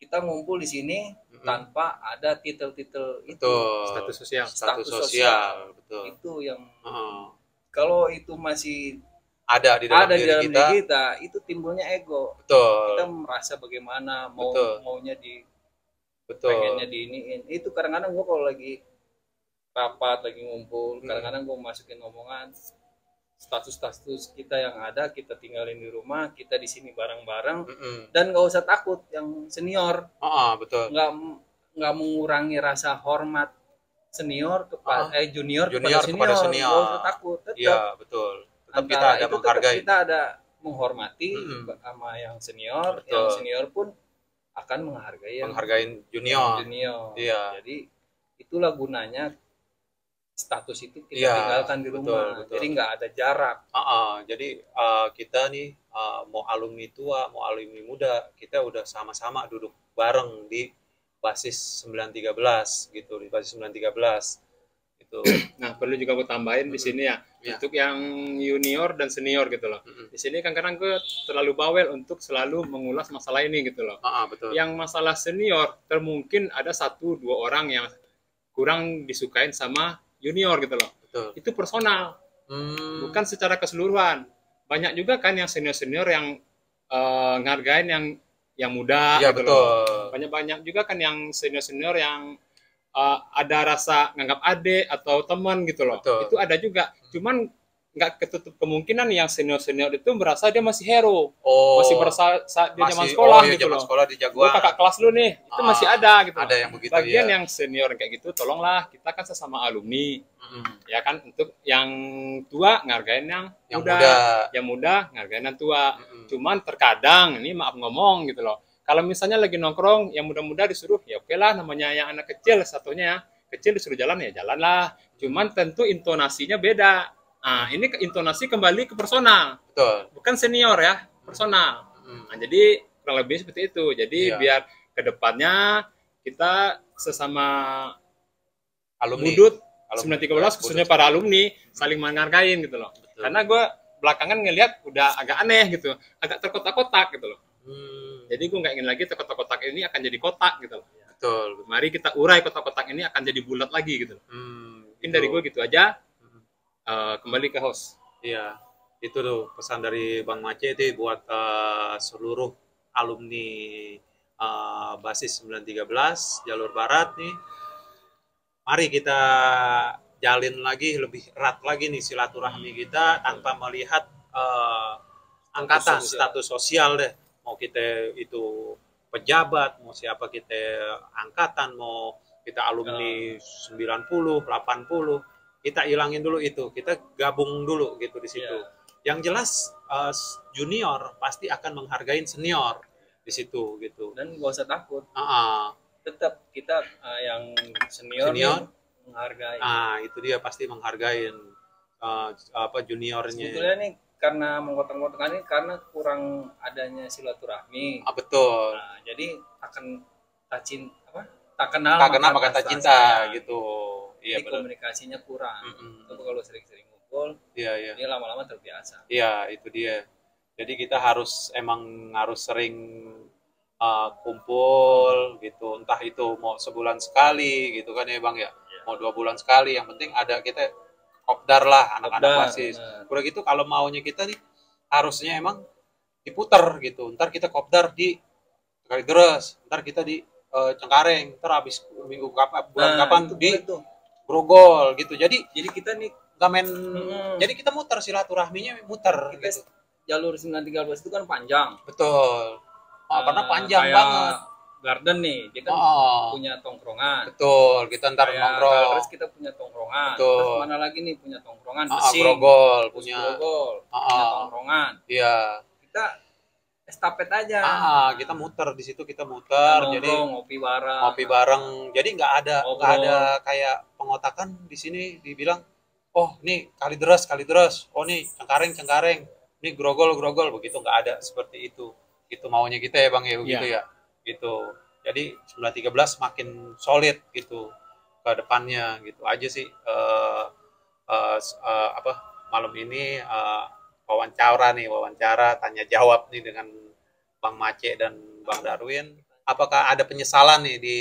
[SPEAKER 3] Kita ngumpul di sini tanpa ada titel-titel itu.
[SPEAKER 1] Status sosial.
[SPEAKER 2] Status sosial, betul.
[SPEAKER 3] Itu yang kalau itu masih
[SPEAKER 2] ada di dalam diri
[SPEAKER 3] kita, itu timbulnya ego.
[SPEAKER 2] Betul.
[SPEAKER 3] Kita merasa bagaimana maunya pengennya diiniin. Itu kadang-kadang gue kalau lagi rapat, lagi ngumpul, kadang-kadang gue masukin omongan status kita yang ada kita tinggalin di rumah, kita di sini bareng-bareng, dan nggak usah takut yang senior.
[SPEAKER 2] Betul.
[SPEAKER 3] Nggak mengurangi rasa hormat senior kepada junior
[SPEAKER 2] kepada senior.
[SPEAKER 3] Nggak usah takut.
[SPEAKER 2] Iya, betul. Tetap kita ada
[SPEAKER 3] itu
[SPEAKER 2] menghargai.
[SPEAKER 3] Kita ada menghormati sama yang senior. Betul. Yang senior pun akan menghargai
[SPEAKER 2] junior.
[SPEAKER 3] Iya. Jadi itulah gunanya status itu kita tinggalkan di rumah. Betul. Jadi nggak ada jarak.
[SPEAKER 2] Jadi kita nih mau alumni tua, mau alumni muda, kita udah sama-sama duduk bareng di basis 913 gitu, di basis 913 gitu.
[SPEAKER 1] Nah, perlu juga gue tambahin di sini ya, untuk yang junior dan senior gitu loh. Di sini kan kadang gue terlalu bawel untuk selalu mengulas masalah ini gitu loh.
[SPEAKER 2] Betul.
[SPEAKER 1] Yang masalah senior, termungkin ada 1-2 orang yang kurang disukain sama junior gitu loh.
[SPEAKER 2] Betul.
[SPEAKER 1] Itu personal, bukan secara keseluruhan. Banyak juga kan yang senior yang ngargain yang muda.
[SPEAKER 2] Iya,
[SPEAKER 1] gitu
[SPEAKER 2] betul.
[SPEAKER 1] Loh. Banyak juga kan yang senior yang ada rasa nganggap adik atau teman gitu loh.
[SPEAKER 2] Betul.
[SPEAKER 1] Itu ada juga. Cuman nggak ketutup kemungkinan yang senior itu merasa dia masih hero,
[SPEAKER 2] Oh,
[SPEAKER 1] masih merasa saat dia zaman
[SPEAKER 2] masih,
[SPEAKER 1] sekolah
[SPEAKER 2] iya,
[SPEAKER 1] gitu
[SPEAKER 2] zaman
[SPEAKER 1] loh.
[SPEAKER 2] sekolah di
[SPEAKER 1] Gue
[SPEAKER 2] jagoan.
[SPEAKER 1] kakak kelas lu nih, itu masih ada gitu.
[SPEAKER 2] Ada yang begitu,
[SPEAKER 1] Bagian
[SPEAKER 2] ya.
[SPEAKER 1] yang senior kayak gitu, tolonglah, kita kan sesama alumni, ya kan, untuk yang tua ngargain yang muda, yang muda ngargain yang tua. Cuman terkadang ini maaf ngomong gitu loh, kalau misalnya lagi nongkrong yang muda-muda disuruh, ya oke lah, namanya yang anak kecil, satunya ya kecil disuruh jalan ya jalan lah. Cuman tentu intonasinya beda. Nah, ini intonasi kembali ke personal.
[SPEAKER 2] Betul.
[SPEAKER 1] Bukan senior ya, personal. Nah, jadi kurang lebih seperti itu. Jadi
[SPEAKER 2] Iya.
[SPEAKER 1] biar kedepannya kita sesama
[SPEAKER 2] Alumni.
[SPEAKER 1] Budut
[SPEAKER 2] Alumni.
[SPEAKER 1] 913 khususnya para alumni saling menghargain gitu loh.
[SPEAKER 2] Betul.
[SPEAKER 1] Karena gue belakangan ngelihat udah agak aneh gitu, agak terkotak-kotak gitu loh. Jadi gue nggak ingin lagi kotak-kotak ini akan jadi kotak gitu loh.
[SPEAKER 2] Betul.
[SPEAKER 1] Mari kita urai kotak-kotak ini akan jadi bulat lagi gitu loh. Mungkin dari gue gitu aja. Kembali ke host.
[SPEAKER 2] Iya, itu tuh pesan dari Bang Mace itu buat seluruh alumni basis 913 jalur barat nih. Mari kita jalin lagi lebih erat lagi nih silaturahmi kita tanpa melihat angkatan status sosial deh. Mau kita itu pejabat, mau siapa kita angkatan, mau kita alumni 90, 80, kita hilangin dulu itu, kita gabung dulu gitu di situ. Yang jelas junior pasti akan menghargai senior di situ gitu.
[SPEAKER 3] Dan gak usah takut. Tetap kita yang senior menghargai.
[SPEAKER 2] Itu dia pasti menghargai juniornya.
[SPEAKER 3] Sebetulnya nih karena menggotong-gotong ini karena kurang adanya silaturahmi.
[SPEAKER 2] Betul.
[SPEAKER 3] Nah, jadi akan tak kenal
[SPEAKER 2] maka tak cinta gitu.
[SPEAKER 3] Iya, komunikasinya kurang. Tapi kalau sering-sering ngumpul, ini lama-lama terbiasa.
[SPEAKER 2] Iya, itu dia. Jadi kita harus sering kumpul gitu. Entah itu mau sebulan sekali gitu kan ya Bang ya. Mau 2 bulan sekali. Yang penting ada kita kopdar lah anak-anak basis. Udah gitu kalau maunya kita nih harusnya emang diputer gitu. Ntar kita kopdar di Kalideres, ntar kita di Cengkareng, ntar habis minggu bulan kapan di Grogol gitu. Jadi kita nih nggak main. Jadi kita muter silaturahminya muter
[SPEAKER 3] kita,
[SPEAKER 2] gitu.
[SPEAKER 3] Jalur 913 itu kan panjang.
[SPEAKER 2] Betul. Karena panjang banget.
[SPEAKER 3] Garden nih, dia kan punya tongkrongan.
[SPEAKER 2] Betul, kita ntar nongkrong.
[SPEAKER 3] Terus kita punya tongkrongan.
[SPEAKER 2] Betul.
[SPEAKER 3] Terus mana lagi nih punya tongkrongan?
[SPEAKER 2] Grogol punya
[SPEAKER 3] tongkrongan.
[SPEAKER 2] Iya.
[SPEAKER 3] Kita estafet aja.
[SPEAKER 2] Kita muter di situ, kita muter.
[SPEAKER 3] Kita
[SPEAKER 2] jadi ngopi bareng. Jadi nggak ada kayak pengotakan di sini dibilang, oh nih Kalideres. Oh nih Cengkareng. Nih Grogol begitu, nggak ada seperti itu. Itu maunya kita ya Bang ya begitu ya. Gitu. Jadi 913 makin solid gitu ke depannya gitu aja sih. Malam ini wawancara tanya jawab nih dengan Bang Mace dan Bang Darwin. Apakah ada penyesalan nih di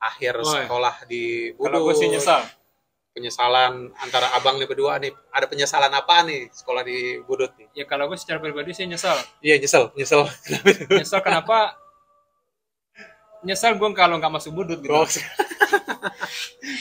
[SPEAKER 2] akhir sekolah di Budut?
[SPEAKER 1] Kalau gue sih nyesal.
[SPEAKER 2] Penyesalan antara abang nih berdua nih, ada penyesalan apa nih sekolah di Budut nih?
[SPEAKER 1] Ya kalau gue secara pribadi sih nyesal.
[SPEAKER 2] Iya nyesel.
[SPEAKER 1] Nyesel kenapa? Nyesel gue kalau nggak masuk Budut gitu.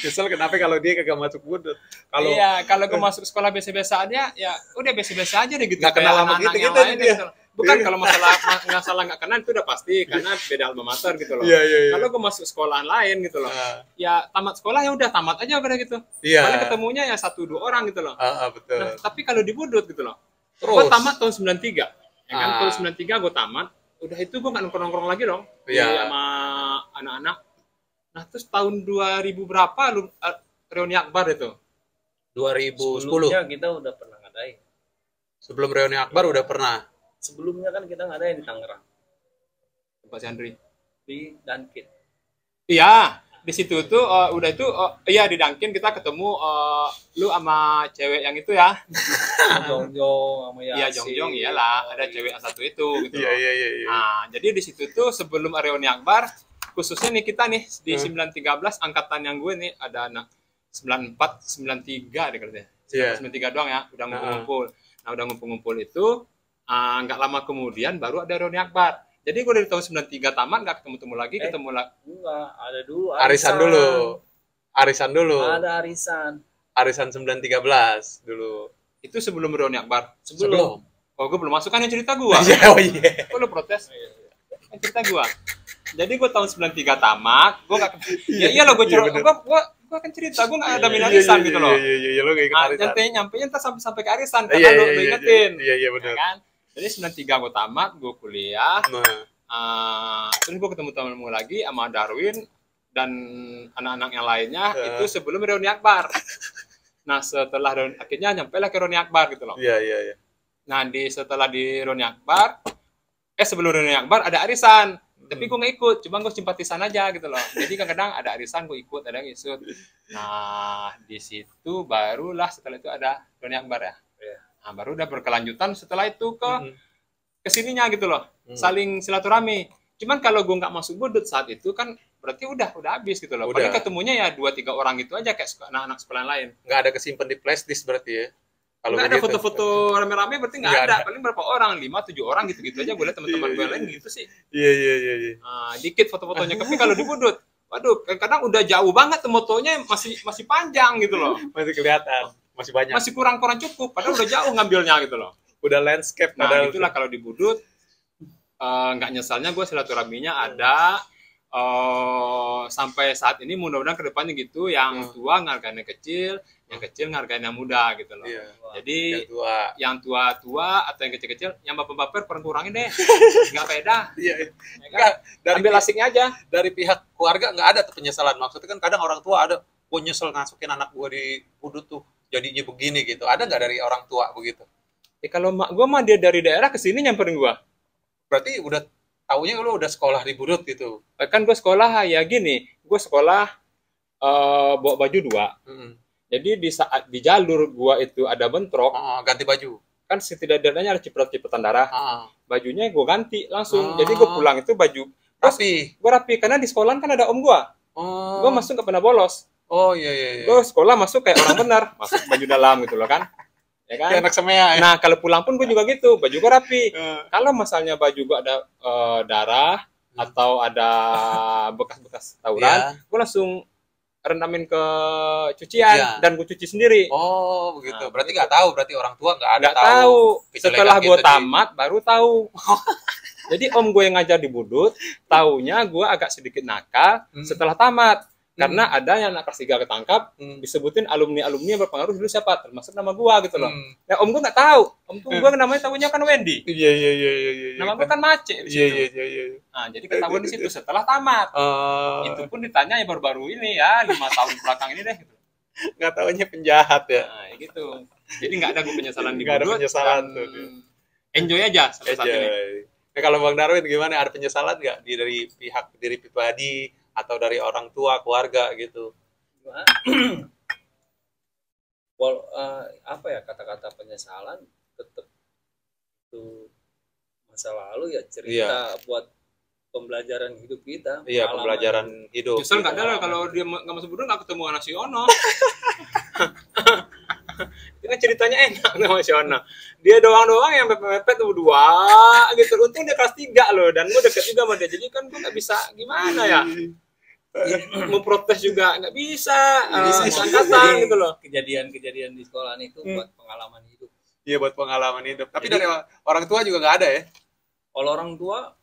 [SPEAKER 2] Nyesel kenapa kalau dia kagak masuk Budut?
[SPEAKER 1] Kalau gue masuk sekolah biasa-biasa aja, ya udah biasa-biasa aja deh gitu.
[SPEAKER 2] Nggak kenal sama kita gitu.
[SPEAKER 1] Bukan kalau masalah nggak kenal itu udah pasti karena beda alma mater gitu loh. Kalau gue masuk sekolahan lain gitu loh, ya tamat sekolah ya udah tamat aja udah gitu. Paling ketemunya ya 1-2 orang gitu loh.
[SPEAKER 2] Betul.
[SPEAKER 1] Nah, tapi kalau di Budut gitu loh, gue tamat tahun 93, ya kan tahun 93 gue tamat, udah itu gue nggak nongkrong lagi dong, sama anak-anak. Nah terus tahun 2000 berapa lu reuni akbar itu?
[SPEAKER 2] 2010.
[SPEAKER 3] Sebelumnya kita udah pernah ngadain.
[SPEAKER 2] Sebelum reuni akbar udah pernah.
[SPEAKER 3] Sebelumnya kan kita ngadain di Tangerang.
[SPEAKER 1] Pak Chandri.
[SPEAKER 3] Di Dunkin.
[SPEAKER 1] Iya, di situ tuh udah itu di Dunkin kita ketemu lu sama cewek yang itu ya.
[SPEAKER 3] Jongjong sama Yasin.
[SPEAKER 1] Iya, Jongjong iyalah, ada cewek yang satu itu gitu.
[SPEAKER 2] Iya.
[SPEAKER 1] Nah, jadi di situ tuh sebelum reuni akbar, khususnya nih kita nih di 913 angkatan yang gue nih ada anak 94, 93 deh katanya. 93 doang ya, udah ngumpul-ngumpul. Nah, udah ngumpul-ngumpul itu nggak lama kemudian baru ada reuni akbar. Jadi gue dari tahun 93 tamat nggak ketemu lagi.
[SPEAKER 3] Enggak, ada dulu
[SPEAKER 2] arisan dulu.
[SPEAKER 3] Ada arisan.
[SPEAKER 2] arisan 913 dulu.
[SPEAKER 1] Itu sebelum reuni akbar.
[SPEAKER 2] Sebelum.
[SPEAKER 1] Oh, gue belum masuk kan yang cerita gua.
[SPEAKER 2] Oh iya.
[SPEAKER 1] Kok lu protes? Yang cerita gua. Jadi gua tahun 93 tamat, gua enggak ya iyalah gua gua kan cerita, gua enggak ada minarisan gitu loh.
[SPEAKER 2] Iya, lo enggak ikut arisan.
[SPEAKER 1] Nyampe entar sampai ke arisan karena lu ingetin.
[SPEAKER 2] Iya benar.
[SPEAKER 1] Kan? Jadi 93 gua tamat, gua kuliah.
[SPEAKER 2] Nah,
[SPEAKER 1] Terus gua ketemu temanmu lagi sama Darwin dan anak-anak yang lainnya itu sebelum reuni akbar. Nah, setelah reuni akhirnya nyampe lah ke reuni akbar gitu loh.
[SPEAKER 2] Iya.
[SPEAKER 1] Nah, setelah di reuni akbar, sebelum reuni akbar ada arisan. Tapi gue nggak ikut, cuma gue simpatisan aja gitu loh. Jadi kadang-kadang ada arisan gue ikut, ada yang ikut. Nah, di situ barulah setelah itu ada reuni akbar ya. Nah, baru udah berkelanjutan setelah itu ke sininya gitu loh. Saling silaturahmi. Cuman kalau gue nggak masuk budut saat itu kan berarti udah habis gitu loh. Paling ketemunya ya 2-3 orang gitu aja kayak anak-anak sekolah lain.
[SPEAKER 2] Nggak ada kesimpan di flashdisk berarti ya.
[SPEAKER 1] Kalau nggak ada foto-foto rame-rame berarti nggak ada. Paling berapa orang, 5-7 orang gitu-gitu aja. Gue lihat teman-teman gue lain gitu sih.
[SPEAKER 2] Iya.
[SPEAKER 1] Nah, dikit foto-fotonya. Tapi kalau di budut, waduh, kadang udah jauh banget fotonya masih panjang gitu loh.
[SPEAKER 2] Masih kelihatan, masih banyak.
[SPEAKER 1] Masih kurang cukup. Padahal udah jauh ngambilnya gitu loh.
[SPEAKER 2] Udah landscape.
[SPEAKER 1] Nah, itulah kalau di budut. Nggak nyesalnya gue silaturahminya ada. Sampai saat ini mudah-mudahan kedepannya gitu. Yang tua ngargain yang kecil. Yang kecil ngargain yang muda gitu loh.
[SPEAKER 2] Iya.
[SPEAKER 1] Jadi yang tua atau yang kecil-kecil, yang baper-baper perlu kurangin deh. Nggak beda.
[SPEAKER 2] Iya.
[SPEAKER 1] Ya kan? Ambil asiknya aja.
[SPEAKER 2] Dari pihak keluarga nggak ada tuh penyesalan. Maksudnya kan kadang orang tua ada, gue nyesel masukin anak gue di budut tuh jadinya begini gitu. Ada nggak dari orang tua begitu?
[SPEAKER 1] Kalau mak gue mah dia dari daerah ke sini nyamperin gue.
[SPEAKER 2] Berarti udah taunya lo udah sekolah di budut gitu.
[SPEAKER 1] Kan gue sekolah ya gini, gue sekolah bawa baju 2. Jadi di saat di jalur gua itu ada bentrok,
[SPEAKER 2] ganti baju.
[SPEAKER 1] Kan setidaknya ada cipratan darah. Bajunya gua ganti langsung. Jadi gua pulang itu baju
[SPEAKER 2] rapi.
[SPEAKER 1] Gua rapi karena di sekolah kan ada om gua. Gua masuk nggak pernah bolos.
[SPEAKER 2] Oh iya.
[SPEAKER 1] Gua sekolah masuk kayak orang benar, masuk baju dalam gitu loh kan. Ya kan?
[SPEAKER 2] Kayak anak semea ya.
[SPEAKER 1] Nah, kalau pulang pun gua juga gitu, baju gua rapi. Kalau misalnya baju gua ada darah atau ada bekas-bekas tawuran, gua langsung rendamin ke cucian dan gue cuci sendiri.
[SPEAKER 2] Oh begitu. Nah, berarti nggak tahu, berarti orang tua nggak
[SPEAKER 1] tahu. Setelah gue tamat baru tahu. Jadi om gue yang ngajar di budut, taunya gue agak sedikit nakal setelah tamat. Karena ada yang anak kelas 3 ketangkap, disebutin alumni yang berpengaruh dulu siapa, termasuk nama gue gitu loh. Nah om gue nggak tahu. Om gue namanya tahunya kan Wendy.
[SPEAKER 2] Iya.
[SPEAKER 1] Nama gue kan Mace.
[SPEAKER 2] Iya.
[SPEAKER 1] Nah jadi ketahuan di situ setelah tamat. Itu pun ditanya ya baru-baru ini ya 5 tahun belakang ini deh. Gitu.
[SPEAKER 2] Nggak tahunya penjahat ya.
[SPEAKER 1] Nah gitu. Jadi nggak ada gue penyesalan di budut.
[SPEAKER 2] Nggak ada penyesalan tuh.
[SPEAKER 1] Enjoy aja sampai saat ini.
[SPEAKER 2] Nah, kalau Bang Darwin gimana? Ada penyesalan nggak dari pihak diri pribadi atau dari orang tua, keluarga gitu?
[SPEAKER 3] Apa ya, kata-kata penyesalan tetap itu masa lalu ya, cerita buat pembelajaran hidup kita.
[SPEAKER 2] Iya, pembelajaran hidup.
[SPEAKER 1] Justru nggak ada kalau dia nggak masuk budut nggak ketemu anak si Ono. Ini ceritanya enak sama si Ono. Dia doang yang mepet berdua gitu. Untung dia kelas 3 loh, dan gue deket juga sama dia. Jadi kan gue nggak bisa gimana ya. Mau protes juga nggak bisa, angkatan gitu loh.
[SPEAKER 3] Kejadian di sekolah itu buat pengalaman hidup.
[SPEAKER 2] Iya, buat pengalaman hidup. Tapi dari orang tua juga nggak ada ya?
[SPEAKER 3] Kalau orang tua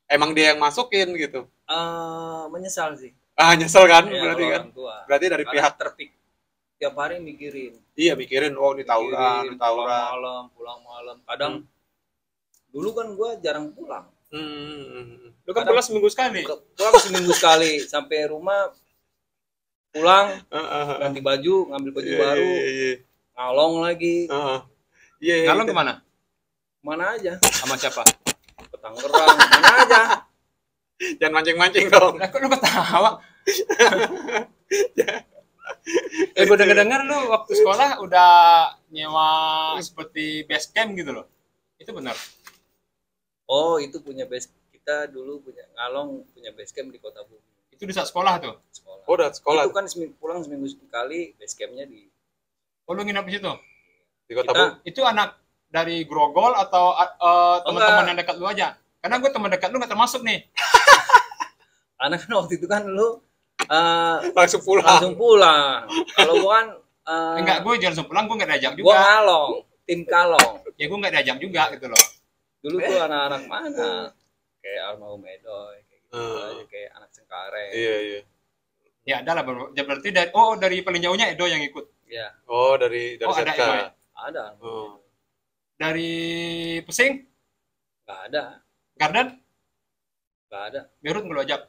[SPEAKER 2] emang dia yang masukin gitu?
[SPEAKER 3] Menyesal sih.
[SPEAKER 2] Nyesel kan?
[SPEAKER 3] Ya,
[SPEAKER 2] berarti kan?
[SPEAKER 3] Tua.
[SPEAKER 2] Berarti dari
[SPEAKER 3] karena
[SPEAKER 2] pihak
[SPEAKER 3] terpik tiap hari mikirin.
[SPEAKER 2] Iya, mikirin, oh ini tawuran.
[SPEAKER 3] Pulang malam. Kadang dulu kan gue jarang pulang.
[SPEAKER 1] Lu kan pulang seminggu sekali.
[SPEAKER 3] Pulang seminggu sekali, sampai rumah pulang, ganti baju, ngambil baju baru, ngalong lagi.
[SPEAKER 1] Ngalong kemana?
[SPEAKER 3] Mana aja?
[SPEAKER 1] Sama siapa?
[SPEAKER 3] Ke Tangerang, mana aja?
[SPEAKER 2] Jangan mancing-mancing dong.
[SPEAKER 1] Kok lu ketawa? Gue denger lu waktu sekolah udah nyewa seperti base camp gitu loh. Itu benar?
[SPEAKER 3] Oh, itu punya base, kita dulu punya Ngalong punya base camp di Kota Bumi.
[SPEAKER 1] Itu di saat sekolah tuh?
[SPEAKER 3] Sekolah.
[SPEAKER 2] Oh, udah sekolah.
[SPEAKER 3] Itu kan pulang seminggu sekali, base campnya di.
[SPEAKER 1] Oh, lu nginap di situ?
[SPEAKER 2] Di Kota Bumi.
[SPEAKER 1] Itu anak dari Grogol atau teman-teman yang dekat lu aja? Karena gue teman dekat lu nggak termasuk nih.
[SPEAKER 3] Karena kan waktu itu kan lu
[SPEAKER 2] langsung pulang.
[SPEAKER 3] Kalau gua kan
[SPEAKER 1] Enggak, gue jalan sepulang gue nggak diajak
[SPEAKER 3] Gua
[SPEAKER 1] juga.
[SPEAKER 3] ngalong, tim kalong.
[SPEAKER 1] Ya gue nggak diajak juga gitu loh.
[SPEAKER 3] Dulu tuh anak-anak mana? Kayak Almarhum Edoy, kayak gitu aja, kayak anak Cengkareng.
[SPEAKER 2] Iya, iya.
[SPEAKER 1] Ya ada lah, ya berarti dari paling jauhnya Edo yang ikut.
[SPEAKER 3] Ya,
[SPEAKER 2] Oh, dari
[SPEAKER 1] Oh, ada
[SPEAKER 2] ZK.
[SPEAKER 1] Edo ya?
[SPEAKER 3] ada Almarhum
[SPEAKER 2] Oh.
[SPEAKER 3] Edoy.
[SPEAKER 1] Dari Pesing,
[SPEAKER 3] Nggak ada,
[SPEAKER 1] Garden,
[SPEAKER 3] nggak ada.
[SPEAKER 1] Berut nggak lo ajak?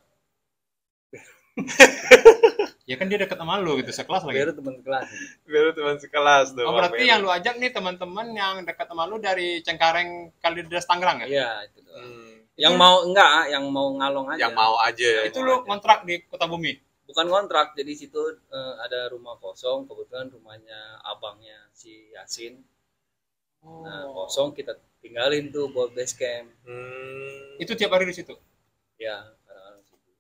[SPEAKER 1] Ya kan dia deket sama lu gitu, sekelas lagi.
[SPEAKER 3] Baru teman kelas.
[SPEAKER 2] Baru teman sekelas tuh.
[SPEAKER 1] Oh
[SPEAKER 2] Bang
[SPEAKER 1] berarti
[SPEAKER 2] Beru.
[SPEAKER 1] yang lu ajak nih teman-teman yang dekat sama lu dari Cengkareng Kalideres Tangerang ya?
[SPEAKER 3] Iya, itu doang.
[SPEAKER 2] Hmm.
[SPEAKER 3] Yang mau ngalong aja.
[SPEAKER 2] Yang mau aja.
[SPEAKER 1] Nah, itu lu ngontrak di Kota Bumi.
[SPEAKER 3] Bukan kontrak, jadi situ ada rumah kosong, kebetulan rumahnya abangnya si Yasin. Nah, kosong kita tinggalin tuh buat base camp.
[SPEAKER 1] Itu tiap hari di situ.
[SPEAKER 3] Ya, kadang-kadang situ.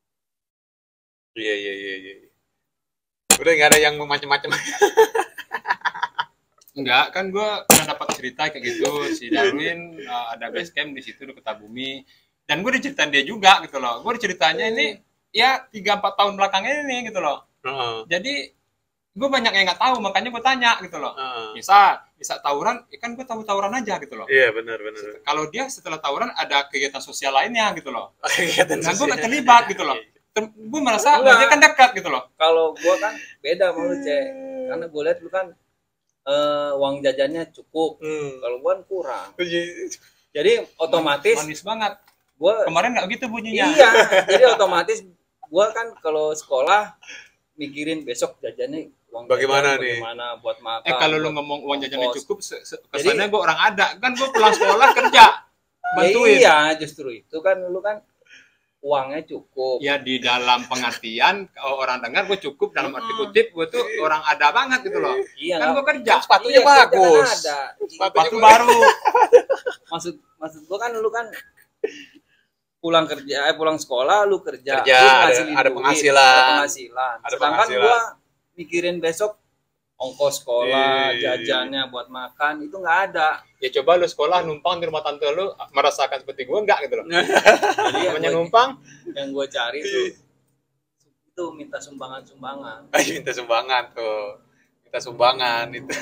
[SPEAKER 2] Iya, iya, iya, iya. Udah nggak ada yang macam-macam.
[SPEAKER 1] Enggak, kan gue pernah dapat cerita kayak gitu, si Darwin ada base camp di situ di Kota Bumi. Dan gue diceritain dia juga gitu loh. Gue diceritanya ini ya 3-4 tahun belakangnya ini gitu loh. Jadi gue banyak yang nggak tahu, makanya gue tanya gitu loh. Bisa tawuran, ya kan gue tahu tawuran aja gitu loh.
[SPEAKER 2] Iya, benar, benar.
[SPEAKER 1] Kalau dia setelah tawuran ada kegiatan sosial lainnya gitu loh.
[SPEAKER 2] Kegiatan
[SPEAKER 1] Nah gue
[SPEAKER 2] sosial.
[SPEAKER 1] nggak terlibat gitu loh. Gue merasa
[SPEAKER 3] Enggak.
[SPEAKER 1] dia kan dekat gitu loh.
[SPEAKER 3] Kalau gua kan beda sama lu, Cek. Karena gua lihat lu kan uang jajannya cukup. Kalau gua kan kurang. Jadi otomatis
[SPEAKER 1] Manis banget.
[SPEAKER 3] gua
[SPEAKER 1] Kemarin nggak gitu bunyinya.
[SPEAKER 3] iya, jadi otomatis gua kan kalau sekolah mikirin besok jajannya uang
[SPEAKER 2] Bagaimana
[SPEAKER 3] jajan,
[SPEAKER 2] nih?
[SPEAKER 3] bagaimana buat makan.
[SPEAKER 1] Kalau lu
[SPEAKER 3] buat
[SPEAKER 1] ngomong uang jajannya
[SPEAKER 3] ongkos.
[SPEAKER 1] cukup, kesannya gue orang ada. Kan gue pulang sekolah kerja, bantuin.
[SPEAKER 3] Ya, iya, justru itu kan lu kan uangnya cukup.
[SPEAKER 1] Ya di dalam pengertian, kalau orang dengar gue cukup dalam arti kutip, gue tuh orang ada banget gitu loh.
[SPEAKER 3] Iya,
[SPEAKER 1] Kan
[SPEAKER 3] nggak-
[SPEAKER 1] gue kerja,
[SPEAKER 2] Sepatunya
[SPEAKER 3] iya, kita
[SPEAKER 2] bagus.
[SPEAKER 3] kan ada.
[SPEAKER 1] sepatu baru.
[SPEAKER 3] Maksud gua kan lu kan pulang kerja, pulang sekolah lu kerja,
[SPEAKER 2] Kerja,
[SPEAKER 3] lu
[SPEAKER 2] ada
[SPEAKER 3] ngasilin duit,
[SPEAKER 2] penghasilan.
[SPEAKER 3] ada penghasilan.
[SPEAKER 2] Ada
[SPEAKER 3] Sedangkan
[SPEAKER 2] penghasilan.
[SPEAKER 3] gua mikirin besok ongkos sekolah,
[SPEAKER 2] Iya.
[SPEAKER 3] jajannya buat makan itu nggak ada.
[SPEAKER 1] Ya coba lu sekolah numpang di rumah tante lu merasakan seperti gue enggak gitu loh.
[SPEAKER 3] Jadi
[SPEAKER 1] Namanya numpang,
[SPEAKER 3] yang gue cari tuh itu minta sumbangan.
[SPEAKER 2] Ayo minta sumbangan tuh. Minta sumbangan itu.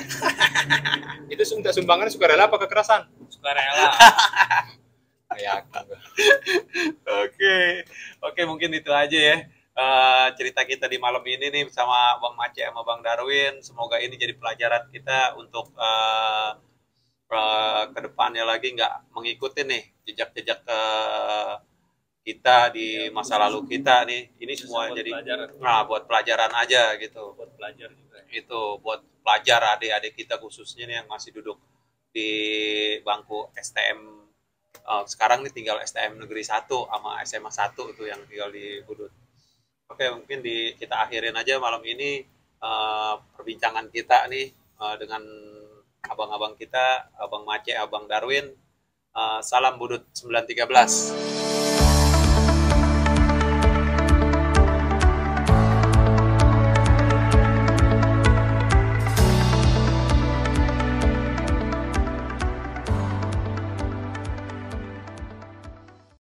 [SPEAKER 1] itu minta sumbangan sukarela apa kekerasan?
[SPEAKER 3] Sukarela.
[SPEAKER 1] Ya,
[SPEAKER 2] Oke, mungkin itu aja ya. Cerita kita di malam ini nih sama Bang Mace sama Bang Darwin. Semoga ini jadi pelajaran kita untuk ke depannya lagi nggak mengikuti nih jejak-jejak kita di masa lalu kita nih. Ini semua
[SPEAKER 3] buat
[SPEAKER 2] jadi
[SPEAKER 3] pelajaran.
[SPEAKER 2] buat pelajaran aja gitu.
[SPEAKER 3] Buat pelajar juga.
[SPEAKER 2] Itu buat pelajar adik-adik kita khususnya nih yang masih duduk di bangku STM. Sekarang nih tinggal STM Negeri 1 sama SMA 1 itu yang tinggal di Budut. Oke, mungkin kita akhirin aja malam ini perbincangan kita nih dengan abang-abang kita, Abang Mace, Abang Darwin. Salam Budut 913.